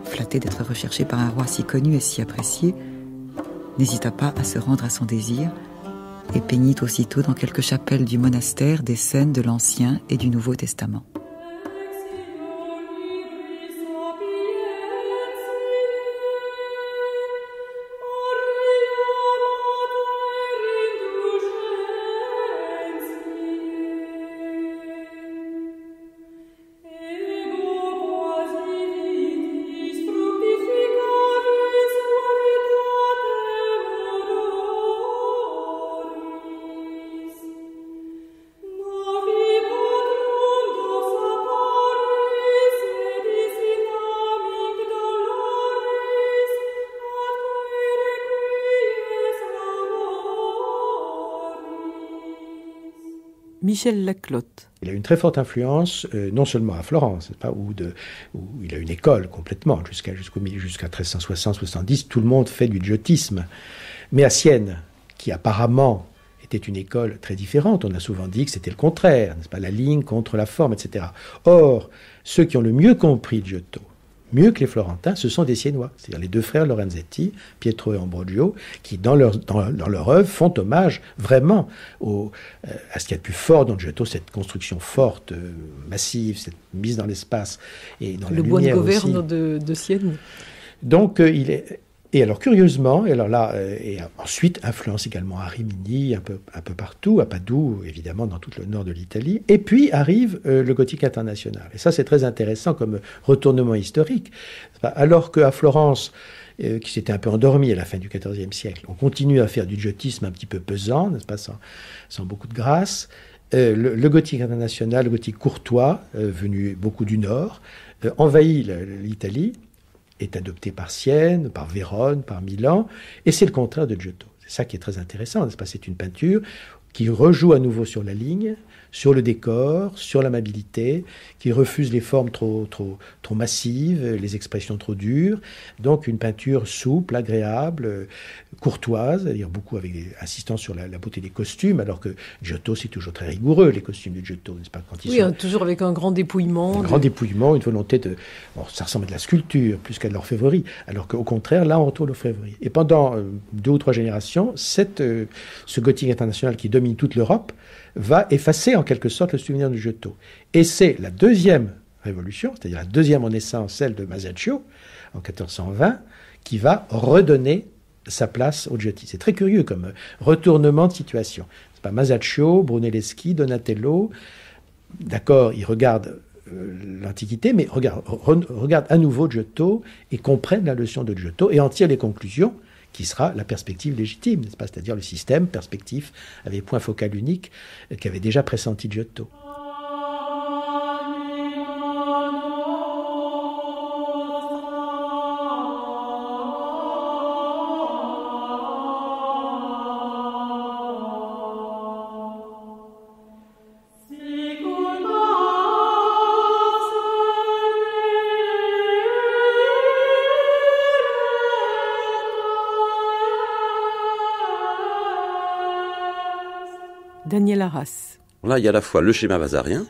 flatté d'être recherché par un roi si connu et si apprécié, n'hésita pas à se rendre à son désir et peignit aussitôt dans quelques chapelles du monastère des scènes de l'Ancien et du Nouveau Testament. Michel Laclotte. Il a une très forte influence, non seulement à Florence, où il a une école complètement, jusqu'à 1360-70, tout le monde fait du giottisme. Mais à Sienne, qui apparemment était une école très différente, on a souvent dit que c'était le contraire, n'est-ce pas, la ligne contre la forme, etc. Or, ceux qui ont le mieux compris Giotto, mieux que les Florentins, ce sont des Siennois, c'est-à-dire les deux frères Lorenzetti, Pietro et Ambrogio, qui dans leur œuvre font hommage vraiment à ce qu'il y a de plus fort dans Giotto, cette construction forte, massive, cette mise dans l'espace et dans la lumière aussi. Le bois de Governe de Sienne. Donc il est... Et alors curieusement, et alors là, et ensuite influence également à Rimini, un peu partout, à Padoue, évidemment dans tout le nord de l'Italie. Et puis arrive le gothique international. Et ça c'est très intéressant comme retournement historique. Alors qu'à Florence, qui s'était un peu endormi à la fin du XIVe siècle, on continue à faire du giottisme un petit peu pesant, n'est-ce pas, sans beaucoup de grâce. Le gothique international, le gothique courtois, venu beaucoup du nord, envahit l'Italie, est adopté par Sienne, par Vérone, par Milan, et c'est le contraire de Giotto. C'est ça qui est très intéressant, n'est-ce pas ? C'est une peinture qui rejoue à nouveau sur la ligne, sur le décor, sur l'amabilité, qui refuse les formes trop massives, les expressions trop dures. Donc une peinture souple, agréable, courtoise, c'est-à-dire beaucoup avec insistance sur la beauté des costumes, alors que Giotto, c'est toujours très rigoureux, les costumes de Giotto, n'est-ce pas ? Quand ils sont... toujours avec un grand dépouillement. Un grand dépouillement, une volonté de... Bon, ça ressemble à de la sculpture, plus qu'à de l'orfèvrerie, alors qu'au contraire, là, on retrouve l'orfèvrerie. Et pendant 2 ou 3 générations, ce gothique international qui domine toute l'Europe va effacer en quelque sorte le souvenir de Giotto. Et c'est la deuxième révolution, c'est-à-dire la deuxième Renaissance, celle de Masaccio, en 1420, qui va redonner sa place au Giotto. C'est très curieux comme retournement de situation. C'est pas Masaccio, Brunelleschi, Donatello, d'accord, ils regardent l'Antiquité, mais regardent à nouveau Giotto et comprennent la leçon de Giotto et en tirent les conclusions qui sera la perspective légitime, n'est-ce pas ? C'est-à-dire le système perspectif avec point focal unique qu'avait déjà pressenti Giotto. Daniel Arras. Là, il y a à la fois le schéma vasarien,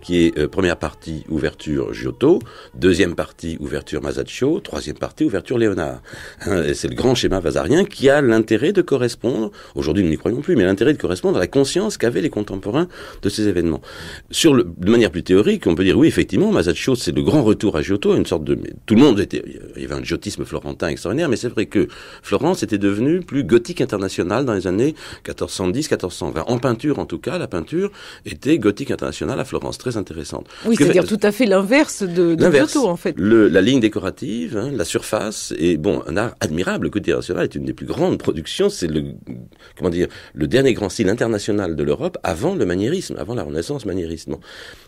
qui est première partie ouverture Giotto, deuxième partie ouverture Masaccio, troisième partie ouverture Léonard. C'est le grand schéma vasarien qui a l'intérêt de correspondre, aujourd'hui nous n'y croyons plus, mais l'intérêt de correspondre à la conscience qu'avaient les contemporains de ces événements. De manière plus théorique, on peut dire oui, effectivement, Masaccio c'est le grand retour à Giotto, une sorte de... Tout le monde il y avait un giottisme florentin extraordinaire, mais c'est vrai que Florence était devenue plus gothique internationale dans les années 1410-1420. En peinture en tout cas, la peinture était gothique internationale à Florence. Très intéressante. Oui, c'est-à-dire tout à fait l'inverse de Giotto, en fait. La ligne décorative, la surface, et bon, un art admirable. Le côté international est une des plus grandes productions. C'est le dernier grand style international de l'Europe avant le maniérisme, avant la Renaissance maniériste. Bon.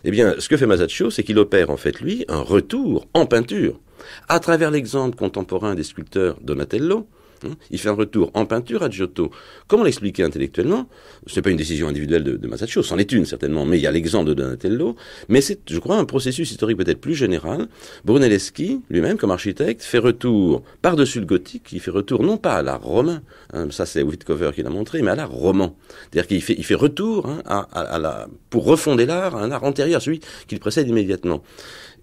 Eh bien, ce que fait Masaccio, c'est qu'il opère, en fait, lui, un retour en peinture, à travers l'exemple contemporain des sculpteurs Donatello, Il fait un retour en peinture à Giotto. Comment l'expliquer intellectuellement? Ce n'est pas une décision individuelle de Masaccio, c'en est une certainement, mais il y a l'exemple de Donatello, mais c'est, je crois, un processus historique peut-être plus général. Brunelleschi, lui-même, comme architecte, fait retour par-dessus le gothique, il fait retour non pas à l'art romain, ça c'est Wittcover qui l'a montré, mais à l'art roman. C'est-à-dire qu'il fait retour pour refonder l'art, à un art antérieur à celui qui le précède immédiatement.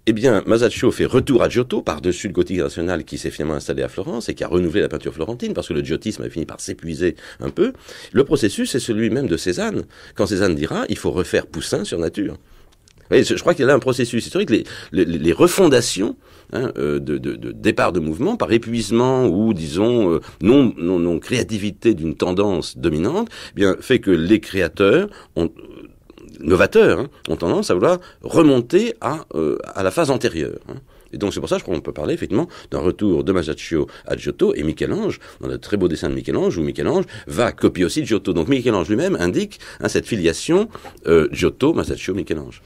Eh bien, Masaccio fait retour à Giotto, par-dessus le gothique national qui s'est finalement installé à Florence et qui a renouvelé la peinture florentine, parce que le giotisme avait fini par s'épuiser un peu. Le processus est celui même de Cézanne. Quand Cézanne dira, il faut refaire Poussin sur nature. Vous voyez, je crois qu'il y a là un processus historique, les refondations de départ de mouvement par épuisement ou, disons, non créativité d'une tendance dominante, eh bien, fait que les créateurs novateurs ont tendance à vouloir remonter à la phase antérieure. Et donc c'est pour ça, je crois qu'on peut parler effectivement d'un retour de Masaccio à Giotto et Michel-Ange, dans le très beau dessin de Michel-Ange, où Michel-Ange va copier aussi Giotto. Donc Michel-Ange lui-même indique cette filiation Giotto, Masaccio, Michel-Ange.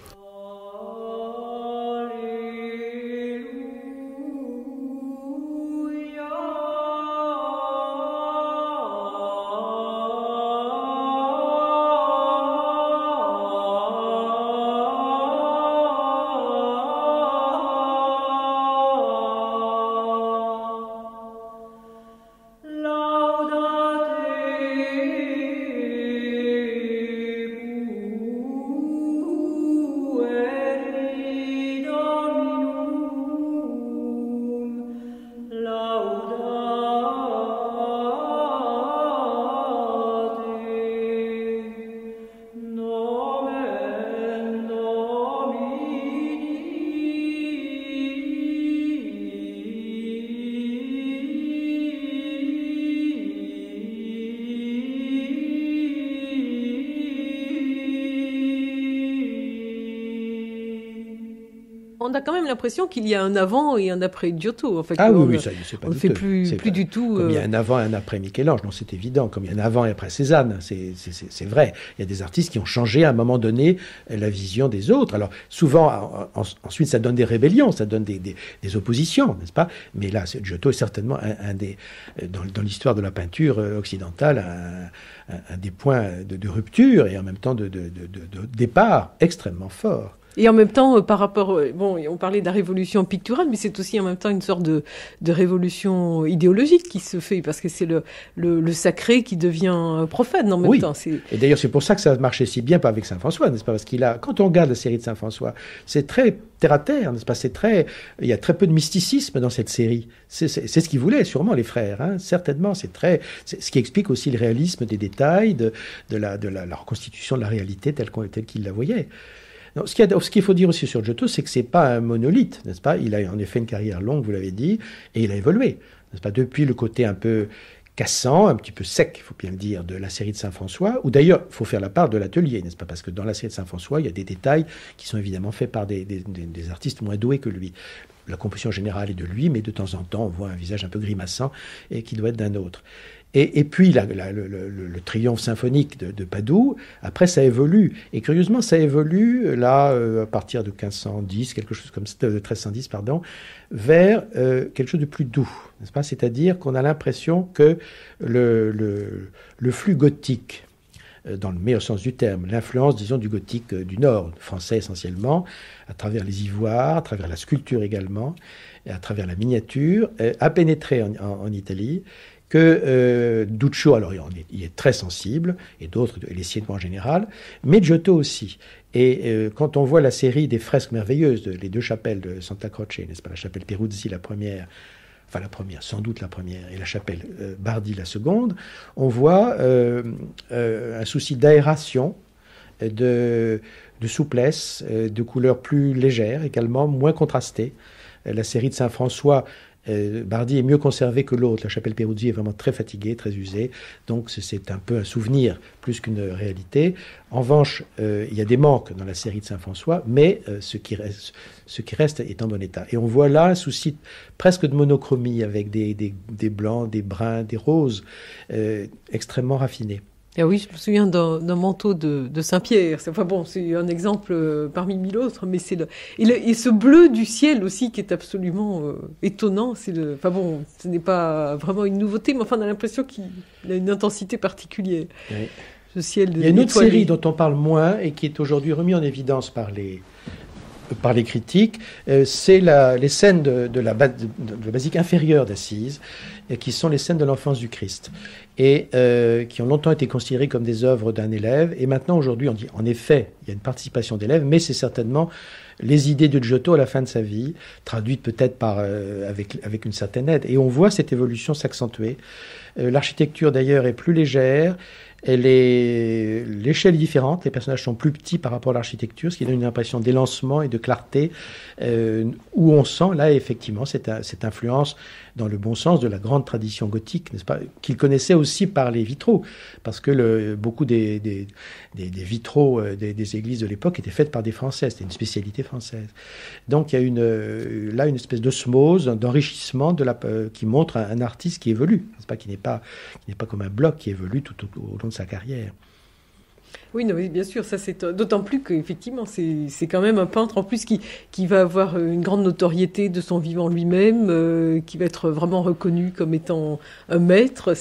On a quand même l'impression qu'il y a un avant et un après Giotto. En fait, oui, ça, c'est pas on ne fait plus du tout. Comme il y a un avant et un après Michel-Ange, non, c'est évident. Comme il y a un avant et après Cézanne, c'est vrai. Il y a des artistes qui ont changé à un moment donné la vision des autres. Alors souvent, ensuite, ça donne des rébellions, ça donne des oppositions, n'est-ce pas? Mais là, Giotto est certainement un des, dans l'histoire de la peinture occidentale, un des points de rupture et en même temps de départ extrêmement fort. Et en même temps, par rapport, on parlait de la révolution picturale, mais c'est aussi en même temps une sorte de révolution idéologique qui se fait, parce que c'est le sacré qui devient profane en même temps. Et d'ailleurs, c'est pour ça que ça marchait si bien pas avec Saint-François, n'est-ce pas? Parce quand on regarde la série de Saint-François, c'est très terre à terre, n'est-ce pas? Il y a très peu de mysticisme dans cette série. C'est ce qu'ils voulaient, sûrement, les frères, certainement. C'est ce qui explique aussi le réalisme des détails, de la reconstitution de la réalité telle qu'ils la voyaient. Non, ce qu'il faut dire aussi sur Giotto, c'est que c'est pas un monolithe, n'est-ce pas? Il a en effet une carrière longue, vous l'avez dit, et il a évolué, n'est-ce pas? Depuis le côté un peu cassant, un petit peu sec, il faut bien le dire, de la série de Saint-François, ou d'ailleurs, il faut faire la part de l'atelier, n'est-ce pas? Parce que dans la série de Saint-François, il y a des détails qui sont évidemment faits par des artistes moins doués que lui. La composition générale est de lui, mais de temps en temps, on voit un visage un peu grimaçant et qui doit être d'un autre. Et puis le triomphe symphonique de Padoue, après ça évolue. Et curieusement, ça évolue là à partir de 1510, quelque chose comme ça, de 1310, pardon, vers quelque chose de plus doux, n'est-ce pas? C'est-à-dire qu'on a l'impression que le flux gothique, dans le meilleur sens du terme, l'influence, disons, du gothique du Nord, français essentiellement, à travers les ivoires, à travers la sculpture également, et à travers la miniature, a pénétré en Italie, que Duccio, alors il est très sensible, et d'autres, et les Siennois en général, mais Giotto aussi. Et quand on voit la série des fresques merveilleuses, les deux chapelles de Santa Croce, n'est-ce pas, la chapelle Peruzzi, la première, sans doute la première, et la chapelle Bardi, la seconde, on voit un souci d'aération, de souplesse, de couleurs plus légères, également moins contrastées. La série de Saint-François, Bardi est mieux conservé que l'autre. La chapelle Peruzzi est vraiment très fatiguée, très usée. Donc c'est un peu un souvenir plus qu'une réalité. En revanche, il y a des manques dans la série de Saint-François, mais ce qui reste est en bon état. Et on voit là un souci presque de monochromie avec des blancs, des bruns, des roses extrêmement raffinés. Ah oui, je me souviens d'un manteau de Saint-Pierre. Enfin bon, c'est un exemple parmi mille autres, mais c'est et ce bleu du ciel aussi qui est absolument étonnant. Enfin bon, ce n'est pas vraiment une nouveauté, mais enfin on a l'impression qu'il a une intensité particulière. Oui. Ce ciel Il y a une autre série dont on parle moins et qui est aujourd'hui remise en évidence par les critiques, c'est les scènes de la basilique inférieure d'Assise, qui sont les scènes de l'enfance du Christ, et qui ont longtemps été considérées comme des œuvres d'un élève. Et maintenant, aujourd'hui, on dit, en effet, il y a une participation d'élèves, mais c'est certainement les idées de Giotto à la fin de sa vie, traduites peut-être avec une certaine aide. Et on voit cette évolution s'accentuer. L'architecture, d'ailleurs, est plus légère. L'échelle est différente, les personnages sont plus petits par rapport à l'architecture, ce qui donne une impression d'élancement et de clarté, où on sent là effectivement cette influence dans le bon sens de la grande tradition gothique, n'est-ce pas, qu'il connaissait aussi par les vitraux, parce que beaucoup des vitraux des églises de l'époque étaient faits par des Français, c'était une spécialité française. Donc il y a là une espèce d'osmose, d'enrichissement qui montre un artiste qui évolue, n'est-ce pas, qui n'est pas comme un bloc qui évolue tout au long de sa carrière. Oui, non, bien sûr, ça c'est d'autant plus qu'effectivement c'est quand même un peintre en plus qui va avoir une grande notoriété de son vivant lui-même, qui va être vraiment reconnu comme étant un maître.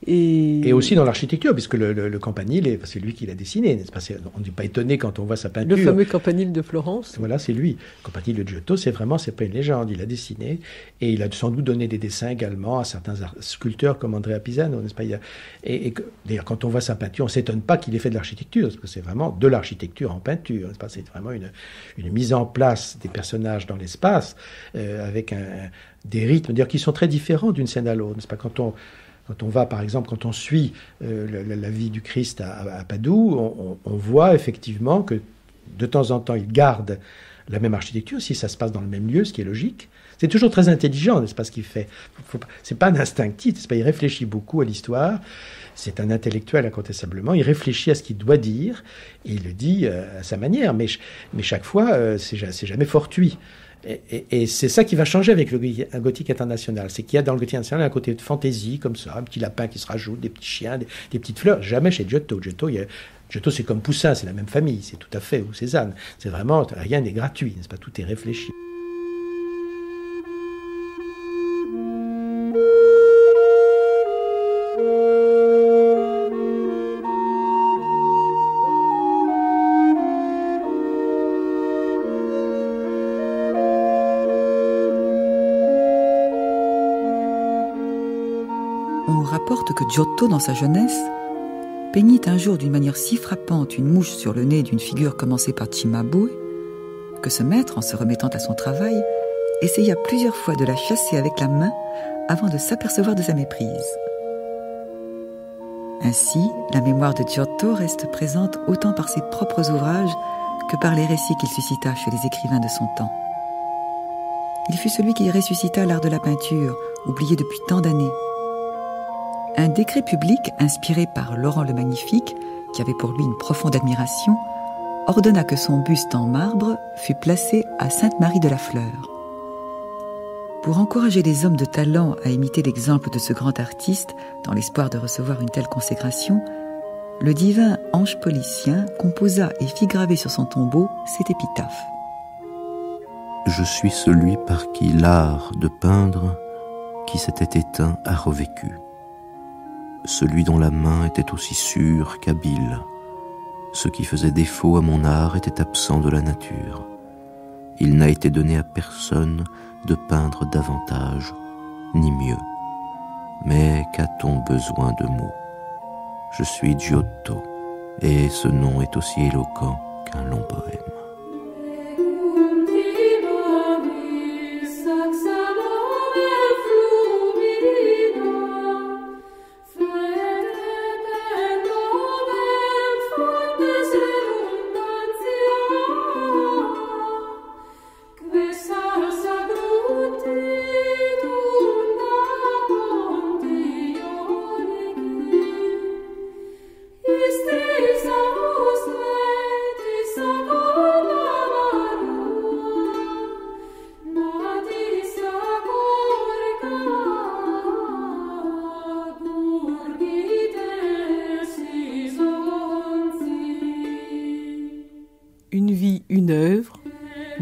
Et aussi dans l'architecture, puisque le campanile, c'est lui qui l'a dessiné, n'est-ce pas? On n'est pas étonné quand on voit sa peinture. Le fameux campanile de Florence. Voilà, c'est lui. Le campanile de Giotto, c'est pas une légende, il l'a dessiné, et il a sans doute donné des dessins également à certains sculpteurs comme Andrea Pisano, n'est-ce pas? D'ailleurs, quand on voit sa peinture, on ne s'étonne pas qu'il ait fait de l'architecture, parce que c'est vraiment de l'architecture en peinture, n'est-ce pas? C'est vraiment une mise en place des personnages dans l'espace, avec des rythmes, d'ailleurs, qui sont très différents d'une scène à l'autre, n'est-ce pas? Quand on va, par exemple, quand on suit la vie du Christ à Padoue, on voit effectivement que de temps en temps, il garde la même architecture, si ça se passe dans le même lieu, ce qui est logique. C'est toujours très intelligent, n'est-ce pas, ce qu'il fait. C'est pas un instinctif, n'est-ce pas, il réfléchit beaucoup à l'histoire. C'est un intellectuel incontestablement. Il réfléchit à ce qu'il doit dire et il le dit à sa manière. Mais chaque fois, c'est jamais fortuit. Et c'est ça qui va changer avec le gothique international. C'est qu'il y a dans le gothique international un côté de fantaisie, comme ça, un petit lapin qui se rajoute, des petits chiens, des petites fleurs. Jamais chez Giotto. Giotto, c'est comme Poussin, c'est la même famille, c'est tout à fait, ou Cézanne. C'est vraiment, rien n'est gratuit, n'est-ce pas? Tout est réfléchi. On rapporte que Giotto, dans sa jeunesse, peignit un jour d'une manière si frappante une mouche sur le nez d'une figure commencée par Cimabue, que ce maître, en se remettant à son travail, essaya plusieurs fois de la chasser avec la main avant de s'apercevoir de sa méprise. Ainsi, la mémoire de Giotto reste présente autant par ses propres ouvrages que par les récits qu'il suscita chez les écrivains de son temps. Il fut celui qui ressuscita l'art de la peinture, oublié depuis tant d'années. Un décret public, inspiré par Laurent le Magnifique, qui avait pour lui une profonde admiration, ordonna que son buste en marbre fût placé à Sainte-Marie de la Fleur. Pour encourager les hommes de talent à imiter l'exemple de ce grand artiste, dans l'espoir de recevoir une telle consécration, le divin ange policien composa et fit graver sur son tombeau cette épitaphe. Je suis celui par qui l'art de peindre, qui s'était éteint, a revécu. Celui dont la main était aussi sûre qu'habile. Ce qui faisait défaut à mon art était absent de la nature. Il n'a été donné à personne de peindre davantage, ni mieux. Mais qu'a-t-on besoin de mots? Je suis Giotto, et ce nom est aussi éloquent qu'un long poème. Is this a house, let this a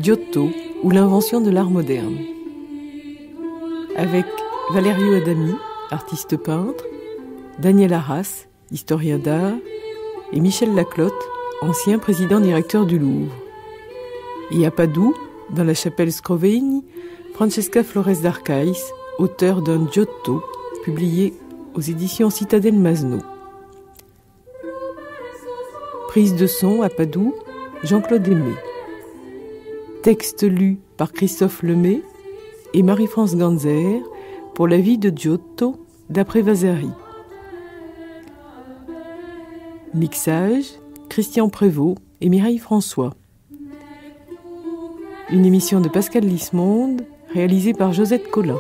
Giotto ou l'invention de l'art moderne. Avec Valerio Adami, artiste peintre, Daniel Arras, historien d'art, et Michel Laclotte, ancien président-directeur du Louvre. Et à Padoue, dans la chapelle Scrovegni, Francesca Flores d'Arcais, auteur d'un Giotto, publié aux éditions Citadelle Masno. Prise de son à Padoue, Jean-Claude Aimé. Texte lu par Christophe Lemay et Marie-France Ganzer pour la vie de Giotto d'après Vasari. Mixage, Christian Prévost et Mireille François. Une émission de Pascal Lismonde, réalisée par Josette Collin.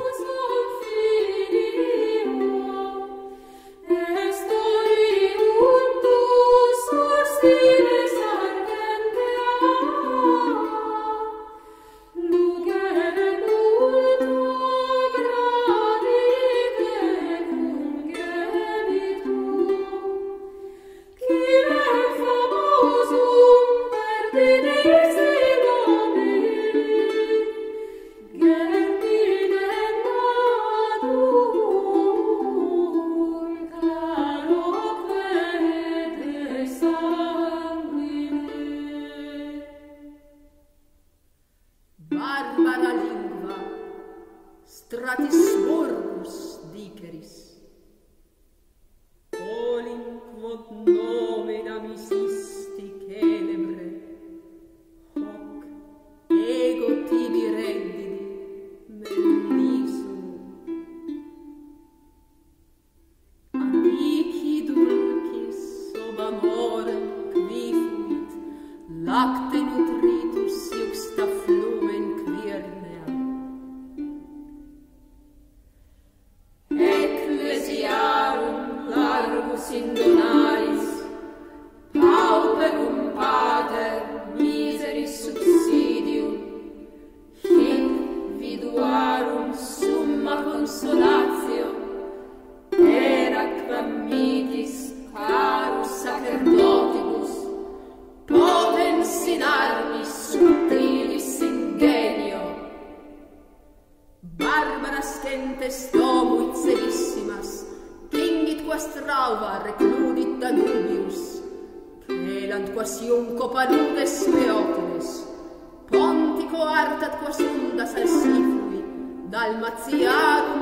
Pontico artat quas undas al sifui, Dalmatianum